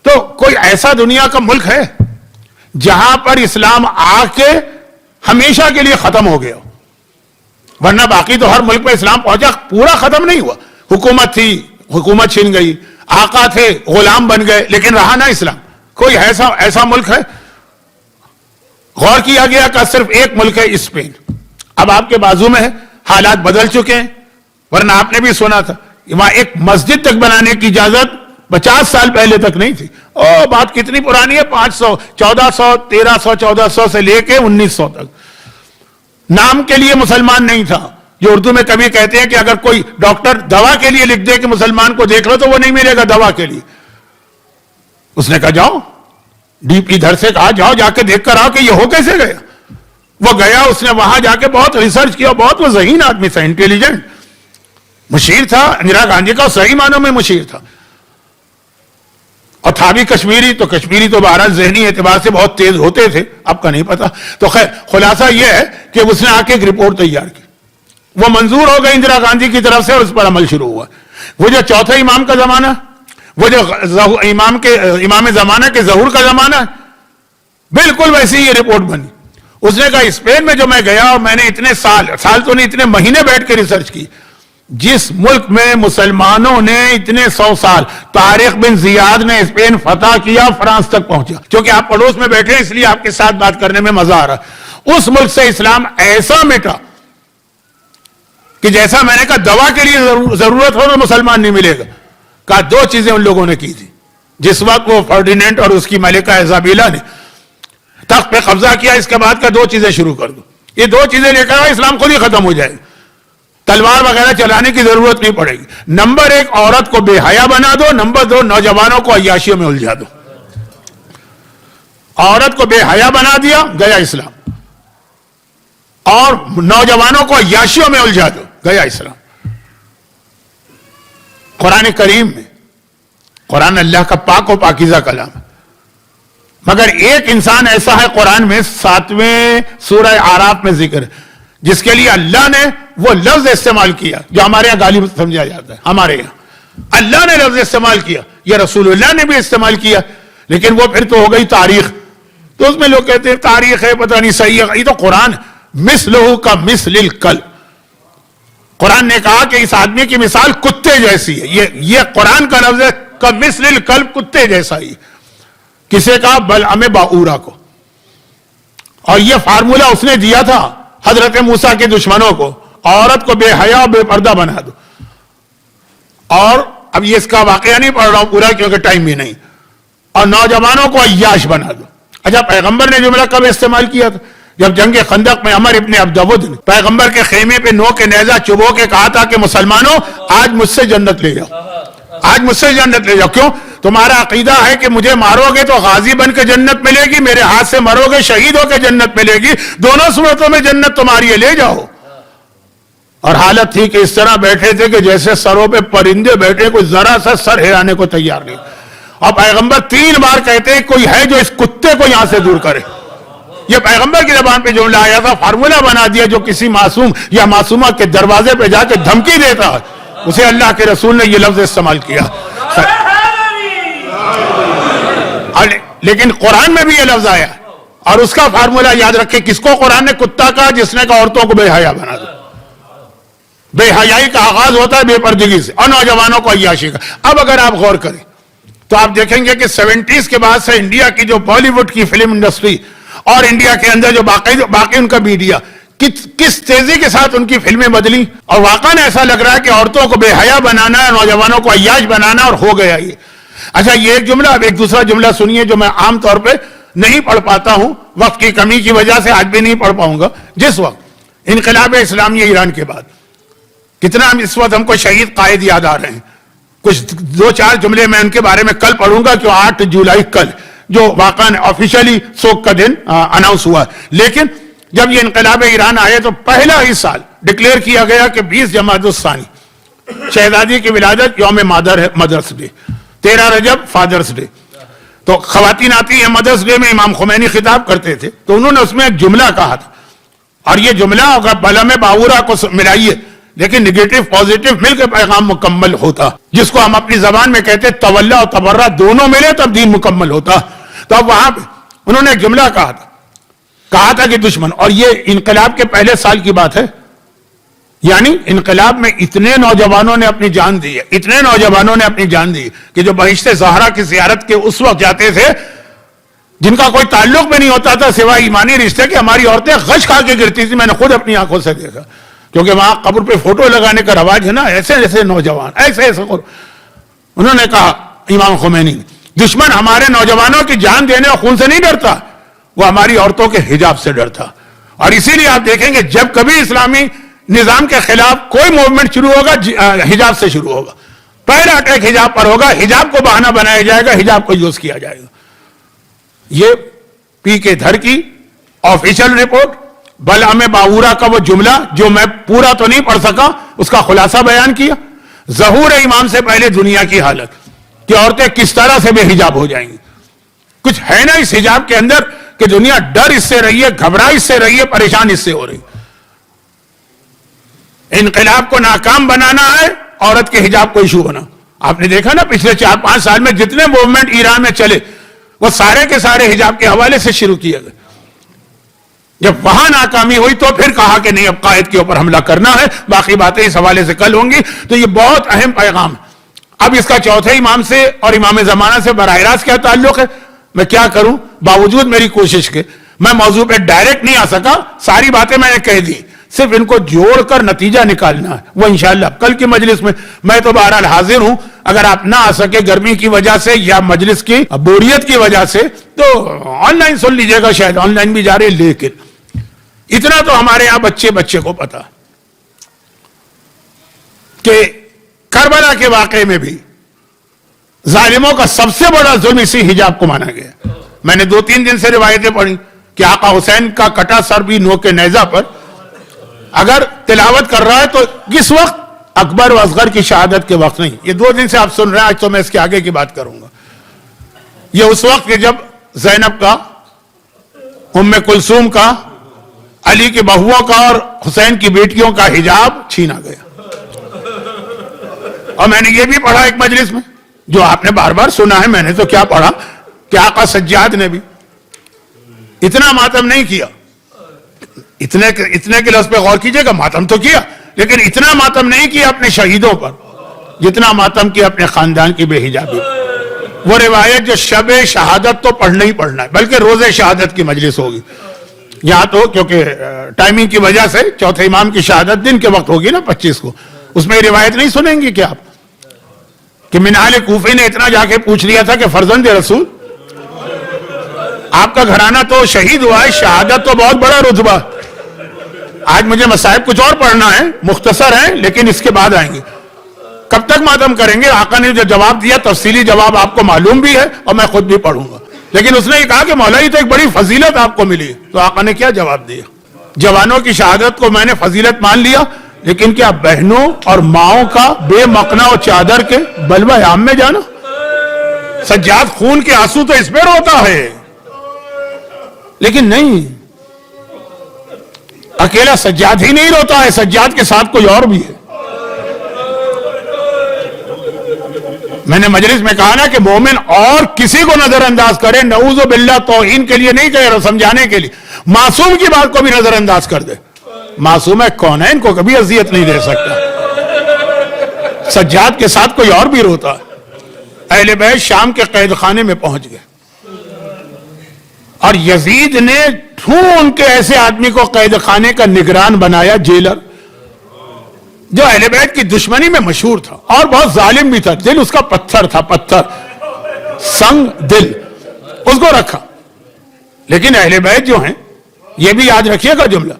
تو کوئی ایسا دنیا کا ملک ہے جہاں پر اسلام آ کے ہمیشہ کے لیے ختم ہو گیا؟ ورنہ باقی تو ہر ملک میں اسلام پہنچا، پورا ختم نہیں ہوا۔ حکومت تھی، حکومت چھن گئی، آقا تھے، غلام بن گئے، لیکن رہا نہ اسلام۔ کوئی ایسا ملک ہے؟ غور کیا گیا کہ صرف ایک ملک ہے، اسپین۔ اب آپ کے بازو میں ہے، حالات بدل چکے ہیں، ورنہ آپ نے بھی سنا تھا وہاں ایک مسجد تک بنانے کی اجازت 50 سال پہلے تک نہیں تھی۔ بات کتنی پرانی ہے، 500 1400 1300 1400 سے لے کے 1900 تک۔ نام کے لیے مسلمان نہیں تھا، جو اردو میں کبھی کہتے ہیں کہ اگر کوئی ڈاکٹر دوا کے لیے لکھ دے کہ مسلمان کو دیکھ لو تو وہ نہیں ملے گا دوا کے لیے۔ اس نے کہا جاؤ، ڈی پی دھر سے کہا جاؤ، جا کے دیکھ کر آؤ کہ یہ ہو کیسے گیا۔ وہ گیا، اس نے وہاں جا کے بہت ریسرچ کیا، بہت وہ ذہین آدمی تھا، انٹیلیجنٹ، مشیر تھا اندرا گاندھی کا، صحیح معنوں میں مشیر تھا، اور تھا بھی کشمیری، تو کشمیری تو بہرحال ذہنی اعتبار سے بہت تیز ہوتے تھے، اب کا نہیں پتا۔ تو خیر خلاصہ یہ ہے کہ اس نے آ کے ایک رپورٹ تیار کی، وہ منظور ہو گئی اندرا گاندھی کی طرف سے، اور اس پر عمل شروع ہوا۔ وہ جو چوتھے امام کا زمانہ، وہ جو امام زمانہ کے ظہور کا زمانہ، بالکل ویسی یہ رپورٹ بنی۔ اس نے کہا اسپین میں جو میں گیا اور میں نے اتنے سال تو نہیں، اتنے مہینے بیٹھ کے ریسرچ کی، جس ملک میں مسلمانوں نے اتنے 100 سال، طارق بن زیاد نے اسپین فتح کیا، فرانس تک پہنچا، کیونکہ آپ پڑوس میں بیٹھے ہیں اس لیے آپ کے ساتھ بات کرنے میں مزہ آ رہا ہے۔ اس ملک سے اسلام ایسا مٹا کہ جیسا میں نے کہا دوا کے لیے ضرورت ہو تو مسلمان نہیں ملے گا۔ کہا 2 چیزیں ان لوگوں نے کی تھی جس وقت وہ فرڈینینڈ اور اس کی ملکہ ایزابیلا نے تخت پہ قبضہ کیا، اس کے بعد کا 2 چیزیں شروع کر دو، یہ 2 چیزیں لے کر اسلام خود ہی ختم ہو جائے گا، تلوار وغیرہ چلانے کی ضرورت نہیں پڑے گی۔ نمبر 1 عورت کو بے حیا بنا دو، نمبر 2 نوجوانوں کو عیاشیوں میں الجھا دو۔ عورت کو بے حیا بنا دیا، گیا اسلام، اور نوجوانوں کو عیاشیوں میں الجھا دو، گیا اسلام۔ قرآن کریم میں، قرآن اللہ کا پاک و پاکیزہ کلام ہے، مگر ایک انسان ایسا ہے قرآن میں 7ویں سورہ اعراف میں ذکر ہے، جس کے لیے اللہ نے وہ لفظ استعمال کیا جو ہمارے یہاں گالی سمجھا جاتا ہے، ہمارے یہاں اللہ نے لفظ استعمال کیا، یہ رسول اللہ نے بھی استعمال کیا، لیکن وہ پھر تو ہو گئی تاریخ۔ تو اس میں لوگ کہتے ہیں تاریخ ہے، پتہ نہیں صحیح ہے، یہ تو قرآن مثلہ کا مثل الکلب، قرآن نے کہا کہ اس آدمی کی مثال کتے جیسی ہے. یہ قرآن کا لفظ ہے کمثل الکلب, کتے جیسا ہی. کسے کہا؟ بلعم باورا کو. اور یہ فارمولہ اس نے دیا تھا حضرت موسیٰ کے دشمنوں کو, عورت کو بے حیا بے پردہ بنا دو. اور اب یہ اس کا واقعہ نہیں پڑھ رہا ہوں پورا کیونکہ ٹائم بھی نہیں. اور نوجوانوں کو عیاش بنا دو. اچھا, پیغمبر نے جملہ کب استعمال کیا تھا؟ جب جنگ خندق میں عمر ابن عبدود نے پیغمبر کے خیمے پہ نو کے نیزہ چبو کے کہا تھا کہ مسلمانوں آج مجھ سے جنت لے جاؤ, آج مجھ سے جنت لے جاؤ. کیوں؟ تمہارا عقیدہ ہے کہ مجھے مارو گے تو غازی بن کے جنت ملے گی, میرے ہاتھ سے مرو گے شہید ہو کے جنت ملے گی, دونوں صورتوں میں جنت تمہاری ہے, لے جاؤ. اور حالت تھی کہ اس طرح بیٹھے تھے کہ جیسے سروں پہ پرندے بیٹھے, کوئی ذرا سا سر ہلانے کو تیار نہیں. اور پیغمبر 3 بار کہتے ہیں کوئی ہے جو اس کتے کو یہاں سے دور کرے. یہ پیغمبر کی زبان پہ جملہ آیا تھا, فارمولہ بنا دیا. جو کسی معصوم یا معصومہ کے دروازے پہ جا کے دھمکی دیتا ہے اسے اللہ کے رسول نے یہ لفظ استعمال کیا. لیکن قرآن میں بھی یہ لفظ آیا اور اس کا فارمولہ یاد رکھے. کس کو قرآن نے کتا کہا؟ جس نے کہا عورتوں کو بے حیا بنا دو. بے حیائی کا آغاز ہوتا ہے بے پردگی سے, اور نوجوانوں کو عیاشی کا. اب اگر آپ غور کریں تو آپ دیکھیں گے کہ 70s کے بعد سے انڈیا کی جو بالی ووڈ کی فلم انڈسٹری اور انڈیا کے اندر جو باقی ان کا میڈیا کس تیزی کے ساتھ ان کی فلمیں بدلی. اور واقعاً ایسا لگ رہا ہے کہ عورتوں کو بے حیا بنانا ہے, نوجوانوں کو عیاش بنانا, اور ہو گیا یہ. اچھا, یہ ایک جملہ. اب ایک دوسرا جملہ سنیے جو میں عام طور پہ نہیں پڑھ پاتا ہوں, وقت کی کمی کی وجہ سے آج بھی نہیں پڑھ پاؤں گا. جس وقت انقلاب اسلامی ایران کے بعد کتنا اس وقت ہم کو شہید قائد یاد آ رہے ہیں. کچھ 2-4 جملے میں ان کے بارے میں کل پڑھوں گا کہ 8 جولائی کل جو واقعاً آفیشلی سوگ کا دن اناؤنس ہوا. لیکن جب یہ انقلاب ایران آئے تو پہلا ہی سال ڈکلیئر کیا گیا کہ 20 جمادی الثانی شہزادی کی ولادت یوم مادر ہے, مدرس ڈے. 13 رجب فادرس ڈے. تو خواتین آتی ہیں مدرس ڈے میں, امام خمینی خطاب کرتے تھے تو انہوں نے اس میں ایک جملہ کہا تھا. اور یہ جملہ اگر بلعم باورا کو ملائیے, لیکن نگیٹو پوزیٹو مل کے پیغام مکمل ہوتا, جس کو ہم اپنی زبان میں کہتے تولا اور تبرہ دونوں ملے تب دین مکمل ہوتا. تو اب وہاں پہ انہوں نے ایک جملہ کہا تھا کہ دشمن, اور یہ انقلاب کے پہلے سال کی بات ہے. یعنی انقلاب میں اتنے نوجوانوں نے اپنی جان دی ہے, اتنے نوجوانوں نے اپنی جان دی کہ جو بہشت زہرا کی زیارت کے اس وقت جاتے تھے جن کا کوئی تعلق بھی نہیں ہوتا تھا سوائے ایمانی رشتے کہ ہماری عورتیں غش کھا کے گرتی تھی. میں نے خود اپنی آنکھوں سے دیکھا, کیونکہ وہاں قبر پہ فوٹو لگانے کا رواج ہے نا. ایسے نوجوان ایسے انہوں نے کہا امام خمینی, دشمن ہمارے نوجوانوں کی جان دینے اور خون سے نہیں ڈرتا, وہ ہماری عورتوں کے حجاب سے ڈرتا. اور اسی لیے آپ دیکھیں گے جب کبھی اسلامی نظام کے خلاف کوئی موومنٹ شروع ہوگا حجاب سے شروع ہوگا. پہلا اٹیک حجاب پر ہوگا, حجاب کو بہانہ بنایا جائے گا, حجاب کو یوز کیا جائے گا. یہ پی کے دھر کی آفیشل رپورٹ, بلعم باورا کا وہ جملہ جو میں پورا تو نہیں پڑھ سکا, اس کا خلاصہ بیان کیا. ظہور امام سے پہلے دنیا کی حالت کہ عورتیں کس طرح سے بے حجاب ہو جائیں گی. کچھ ہے نا اس حجاب کے اندر کہ دنیا ڈر اس سے رہی ہے, گھبرا اس سے رہی ہے, پریشان اس سے ہو رہی. انقلاب کو ناکام بنانا ہے, عورت کے حجاب کو ایشو ہونا. آپ نے دیکھا نا پچھلے 4-5 سال میں جتنے موومنٹ ایران میں چلے وہ سارے کے سارے حجاب کے حوالے سے شروع کیے گئے. جب وہاں ناکامی ہوئی تو پھر کہا کہ نہیں اب قائد کے اوپر حملہ کرنا ہے. باقی باتیں اس حوالے سے کل ہوں گی. تو یہ بہت اہم پیغام ہے. اب اس کا چوتھے امام سے اور امام زمانہ سے براہ راست کیا تعلق ہے؟ میں کیا کروں, باوجود میری کوشش کے میں موضوع پہ ڈائریکٹ نہیں آ سکا. ساری باتیں میں نے کہہ دی, صرف ان کو جوڑ کر نتیجہ نکالنا ہے. وہ انشاءاللہ کل کی مجلس میں تو بہرحال حاضر ہوں. اگر آپ نہ آ سکے گرمی کی وجہ سے یا مجلس کی بوریت کی وجہ سے تو آن لائن سن لیجئے گا, شاید آن لائن بھی جا رہے. لیکن اتنا تو ہمارے یہاں بچے کو پتا کہ کربلا کے واقعے میں بھی ظالموں کا سب سے بڑا ظلم اسی حجاب کو مانا گیا. میں نے 2-3 دن سے روایتیں پڑھی کہ آقا حسین کا کٹا سر بھی نوک نیزہ پر اگر تلاوت کر رہا ہے تو کس وقت؟ اکبر و اصغر کی شہادت کے وقت نہیں. یہ 2 دن سے آپ سن رہے ہیں, آج تو میں اس کے آگے کی بات کروں گا. یہ اس وقت کہ جب زینب کا, ام کلثوم کا, علی کی بہوؤں کا اور حسین کی بیٹیوں کا حجاب چھینا گیا. اور میں نے یہ بھی پڑھا ایک مجلس میں جو آپ نے بار بار سنا ہے. میں نے تو کیا پڑھا کہ آقا سجاد نے بھی اتنا ماتم نہیں کیا. اتنے کے لفظ پہ غور کیجئے گا, ماتم تو کیا لیکن اتنا ماتم نہیں کیا اپنے شہیدوں پر جتنا ماتم کیا اپنے خاندان کی بے حجابی. وہ روایت جو شب شہادت تو پڑھنا ہی پڑھنا ہے، بلکہ روز شہادت کی مجلس ہوگی یہاں تو، کیونکہ ٹائمنگ کی وجہ سے چوتھے امام کی شہادت دن کے وقت ہوگی نا 25 کو. اس میں یہ روایت نہیں سنیں گی کیا آپ کہ من اہل کوفہ نے اتنا جا کے پوچھ لیا تھا کہ فرزند رسول آپ کا گھرانہ تو شہید ہوا ہے، شہادت تو بہت بڑا رتبہ. آج مجھے مصائب کچھ اور پڑھنا ہے، مختصر ہیں لیکن اس کے بعد آئیں گے. کب تک ماتم کریں گے؟ آقا نے جو جواب دیا تفصیلی جواب آپ کو معلوم بھی ہے اور میں خود بھی پڑھوں گا. لیکن اس نے یہ کہا کہ مولا یہ تو ایک بڑی فضیلت آپ کو ملی. تو آقا نے کیا جواب دیا؟ جوانوں کی شہادت کو میں نے فضیلت مان لیا، لیکن کیا بہنوں اور ماؤں کا بے مقنا و چادر کے بلوہ عام میں جانا؟ سجاد خون کے آنسو تو اس پہ روتا ہے، لیکن نہیں، اکیلا سجاد ہی نہیں روتا ہے، سجاد کے ساتھ کوئی اور بھی ہے. میں نے مجلس میں کہا نا کہ مومن اور کسی کو نظر انداز کرے، نعوذ باللہ، توہین کے لیے نہیں کہہ رہا، سمجھانے کے لیے، معصوم کی بات کو بھی نظر انداز کر دے. معصوم ہے کونین کو کبھی اذیت نہیں دے سکتا. سجاد کے ساتھ کوئی اور بھی روتا. اہل بیت شام کے قید خانے میں پہنچ گئے اور یزید نے ڈھونڈ کے ایسے آدمی کو قید خانے کا نگران بنایا، جیلر، جو اہل بیت کی دشمنی میں مشہور تھا اور بہت ظالم بھی تھا. دل اس کا پتھر تھا، پتھر، سنگ دل، اس کو رکھا. لیکن اہل بیت جو ہیں، یہ بھی یاد رکھیے گا جملہ،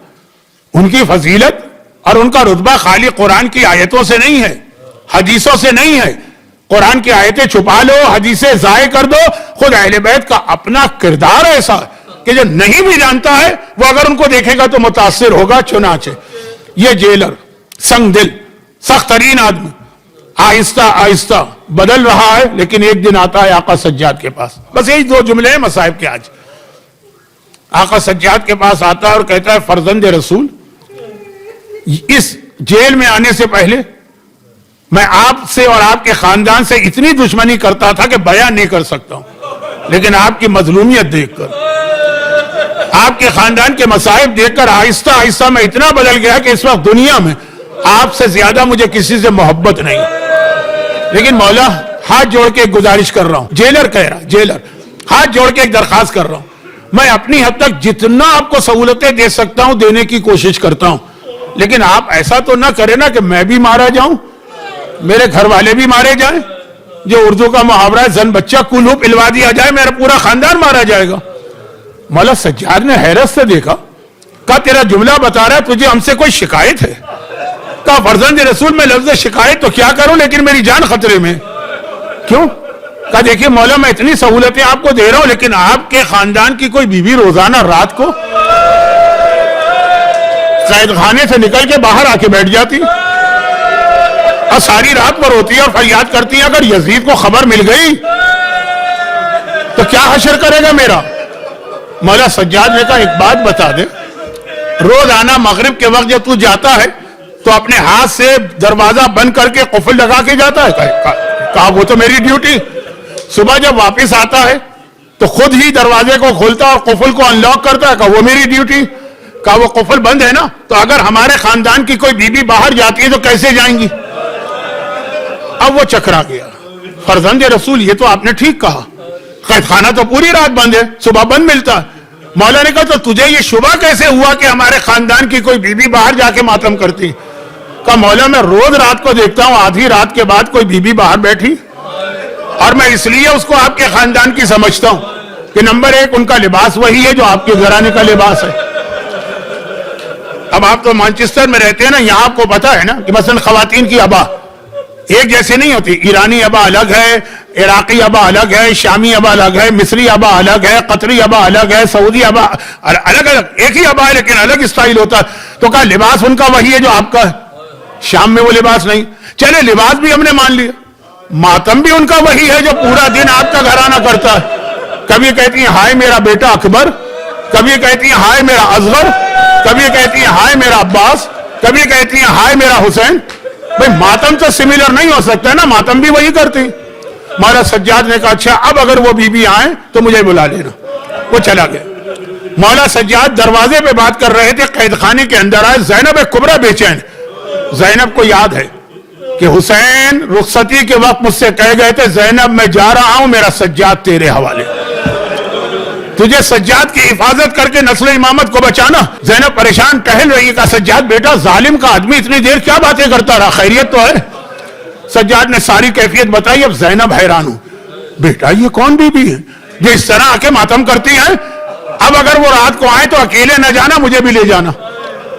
ان کی فضیلت اور ان کا رتبہ خالی قرآن کی آیتوں سے نہیں ہے، حدیثوں سے نہیں ہے. قرآن کی آیتیں چھپا لو، حدیثیں ضائع کر دو، خود اہل بیت کا اپنا کردار ایسا ہے کہ جو نہیں بھی جانتا ہے وہ اگر ان کو دیکھے گا تو متاثر ہوگا. چنانچہ یہ جیلر سنگ دل، سخت ترین آدمی، آہستہ آہستہ بدل رہا ہے. لیکن ایک دن آتا ہے آقا سجاد کے پاس. بس یہی دو جملے ہیں مصائب کے آج. آقا سجاد کے پاس آتا ہے اور کہتا ہے فرزند رسول، اس جیل میں آنے سے پہلے میں آپ سے اور آپ کے خاندان سے اتنی دشمنی کرتا تھا کہ بیان نہیں کر سکتا ہوں. لیکن آپ کی مظلومیت دیکھ کر، آپ کے خاندان کے مصائب دیکھ کر آہستہ آہستہ میں اتنا بدل گیا کہ اس وقت دنیا میں آپ سے زیادہ مجھے کسی سے محبت نہیں. لیکن مولا ہاتھ جوڑ کے ایک گزارش کر رہا ہوں. جیلر کہہ رہا، جیلر ہاتھ جوڑ کے ایک درخواست کر رہا ہوں. میں اپنی حد تک جتنا آپ کو سہولتیں دے سکتا ہوں دینے کی کوشش کرتا ہوں، لیکن آپ ایسا تو نہ کریں نا کہ میں بھی مارا جاؤں، میرے گھر والے بھی مارے جائیں. جو اردو کا محاورہ ہے، زن بچہ کلو پلوا دیا جائے، میرا پورا خاندان مارا جائے گا. مولا سجاد نے حیرت سے دیکھا، کہا تیرا جملہ بتا رہا ہے تجھے ہم سے کوئی شکایت ہے؟ کہا فرزند رسول میں لفظ شکایت تو کیا کروں، لیکن میری جان خطرے میں. کیوں؟ کہا دیکھیے مولا میں اتنی سہولتیں آپ کو دے رہا ہوں، لیکن آپ کے خاندان کی کوئی بیوی روزانہ رات کو قید خانے سے نکل کے باہر آ کے بیٹھ جاتی اور ساری رات پر روتی ہے اور فریاد کرتی ہے اگر یزید کو خبر مل گئی تو کیا حشر کرے گا میرا. مولا سجاد نے کہا ایک بات بتا دے، روز آنا مغرب کے وقت جب تو جاتا ہے تو اپنے ہاتھ سے دروازہ بند کر کے قفل لگا کے جاتا ہے؟ کہا وہ تو میری ڈیوٹی. صبح جب واپس آتا ہے تو خود ہی دروازے کو کھولتا اور قفل کو انلاک کرتا ہے؟ کہا وہ میری ڈیوٹی. کہا وہ قفل بند ہے نا، تو اگر ہمارے خاندان کی کوئی بیوی باہر جاتی ہے تو کیسے جائیں گی؟ اب وہ چکرا گیا. فرزند رسول یہ تو آپ نے ٹھیک کہا، قید خانہ تو پوری رات بند ہے، صبح بند ملتا ہے. مولا نے کہا تو تجھے یہ شبہ کیسے ہوا کہ ہمارے خاندان کی کوئی بیوی باہر جا کے ماتم کرتی؟ کہا مولا میں روز رات کو دیکھتا ہوں آدھی رات کے بعد کوئی بیوی باہر بیٹھی، اور میں اس لیے اس کو آپ کے خاندان کی سمجھتا ہوں کہ نمبر ایک ان کا لباس وہی ہے جو آپ کے گھرانے کا لباس ہے. اب آپ تو مانچسٹر میں رہتے ہیں نا، یہاں آپ کو پتا ہے نا کہ مثلا خواتین کی ابا ایک جیسے نہیں ہوتی. ایرانی ابا الگ ہے، عراقی ابا الگ ہے، شامی ابا الگ ہے، مصری ابا الگ ہے، قطری ابا الگ ہے، سعودی ابا الگ الگ. ایک ہی ابا ہے لیکن الگ اسٹائل ہوتا ہے. تو کہا لباس ان کا وہی ہے جو آپ کا ہے، شام میں وہ لباس نہیں. چلے لباس بھی ہم نے مان لیا، ماتم بھی ان کا وہی ہے جو پورا دن آپ کا گھرانہ کرتا ہے. کبھی کہتی ہیں ہائے میرا بیٹا اکبر، کبھی کہتی ہیں ہائے میرا اصغر، کبھی کہتی ہیں ہائے میرا عباس، کبھی کہتی ہیں ہائے میرا حسین. بھئی ماتم تو سملر نہیں ہو سکتا ہے نا، ماتم بھی وہی کرتی. مولا سجاد نے کہا اچھا اب اگر وہ بی بی آئیں تو مجھے بلا لینا. وہ چلا گیا. مولا سجاد دروازے پہ بات کر رہے تھے، قید خانے کے اندر آئے. زینب کبریٰ بے چین، زینب کو یاد ہے کہ حسین رخصتی کے وقت مجھ سے کہہ گئے تھے زینب میں جا رہا ہوں میرا سجاد تیرے حوالے، تجھے سجاد کی حفاظت کر کے نسل امامت کو بچانا۔ زینب پریشان ٹہل رہی ہے، کہا سجاد بیٹا ظالم کا آدمی اتنی دیر کیا باتیں کرتا رہا، خیریت تو ہے؟ سجاد نے ساری کیفیت بتائی۔ اب زینب حیران ہوں، بیٹا یہ کون بی بی ہے جو اس طرح آ کے ماتم کرتی ہیں؟ اب اگر وہ رات کو آئے تو اکیلے نہ جانا، مجھے بھی لے جانا۔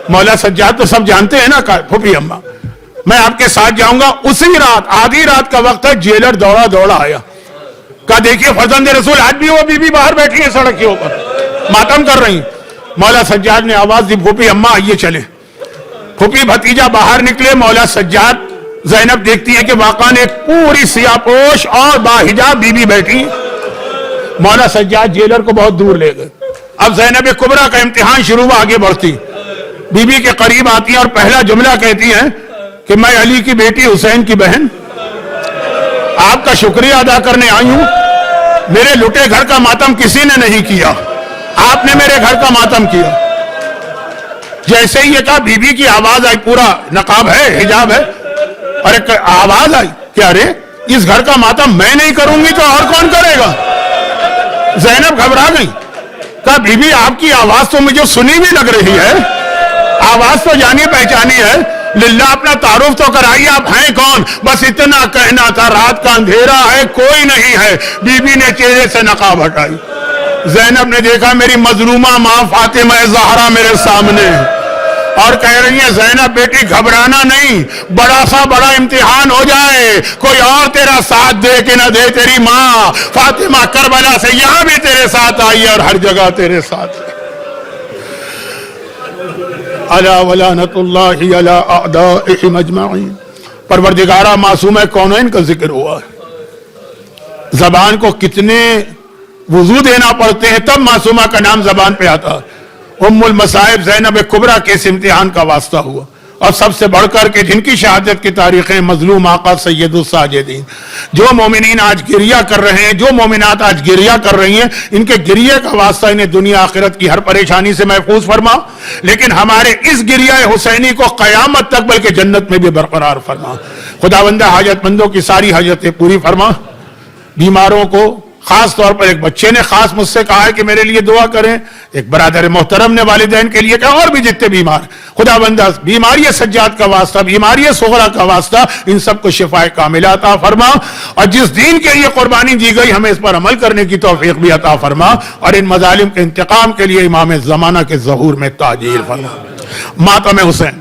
مولا سجاد تو سب جانتے ہیں نا، پھوپھی اماں میں آپ کے ساتھ جاؤں گا۔ اسی رات آدھی رات کا وقت ہے، جیلر دوڑا دوڑا آیا، کہا دیکھیے فرزند رسول آج بھی وہ بی بی باہر بیٹھی ہے سڑک کے اوپر ماتم کر رہی۔ مولا سجاد نے آواز دی پھوپھی اماں آئیے چلے۔ پھوپھی بھتیجا باہر نکلے، مولا سجاد زینب دیکھتی ہے کہ واقعاً ایک پوری سیاہ پوش اور باحجاب بی بی بیٹھی۔ مولا سجاد جیلر کو بہت دور لے گئے۔ اب زینب کبریٰ کا امتحان شروع ہوا، آگے بڑھتی بی بی کے قریب آتی ہیں اور پہلا جملہ کہتی ہیں کہ میں علی کی بیٹی حسین کی بہن آپ کا شکریہ ادا کرنے آئی ہوں، میرے لٹے گھر کا ماتم کسی نے نہیں کیا، آپ نے میرے گھر کا ماتم کیا۔ جیسے ہی یہ کہا بی بی کی آواز آئی، پورا نقاب ہے حجاب ہے، اور ایک آواز آئی کہ ارے اس گھر کا ماتم میں نہیں کروں گی تو اور کون کرے گا؟ زینب گھبرا گئی، کہا بی بی آپ کی آواز تو مجھے سنی بھی لگ رہی ہے، آواز تو جانی پہچانی ہے، للہ اپنا تعارف تو کرائیے، آپ ہیں کون؟ بس اتنا کہنا تھا، رات کا اندھیرا ہے کوئی نہیں ہے۔ بی بی نے چہرے سے نقاب ہٹائی۔ زینب نے دیکھا میری مظلومہ ماں فاطمہ زہرا میرے سامنے ہے، اور کہہ رہی ہے زینب بیٹی گھبرانا نہیں، بڑا سا بڑا امتحان ہو جائے، کوئی اور تیرا ساتھ دے کہ نہ دے، تیری ماں فاطمہ کربلا سے یہاں بھی تیرے ساتھ آئی ہے اور ہر جگہ تیرے ساتھ ہے۔ الا ولعنۃ اللہ علی اعدائہم اجمعین۔ پروردگارہ معصومہ کونین کا ذکر ہوا ہے، زبان کو کتنے وضو دینا پڑتے ہیں تب معصومہ کا نام زبان پہ آتا۔ ام المصائب زینب کبریٰ کے اس امتحان کا واسطہ ہوا، اور سب سے بڑھ کر کے جن کی شہادت کی تاریخیں مظلوم آقا سید الساجدین، جو مومنین آج گریہ کر رہے ہیں، جو مومنات آج گریہ کر رہی ہیں، ان کے گریہ کا واسطہ انہیں دنیا آخرت کی ہر پریشانی سے محفوظ فرما، لیکن ہمارے اس گریہ حسینی کو قیامت تک بلکہ جنت میں بھی برقرار فرما۔ خداوندہ حاجت مندوں کی ساری حاجتیں پوری فرما، بیماروں کو خاص طور پر ایک بچے نے خاص مجھ سے کہا ہے کہ میرے لیے دعا کریں، ایک برادر محترم نے والدین کے لیے کہا، اور بھی جتنے بیمار، خداوندہ بیماری سجاد کا واسطہ، بیماری صغرا کا واسطہ، ان سب کو شفاء کاملہ عطا فرما، اور جس دین کے لیے قربانی دی گئی ہمیں اس پر عمل کرنے کی توفیق بھی عطا فرما، اور ان مظالم کے انتقام کے لیے امام زمانہ کے ظہور میں تاجیل فرما۔ ماتم حسین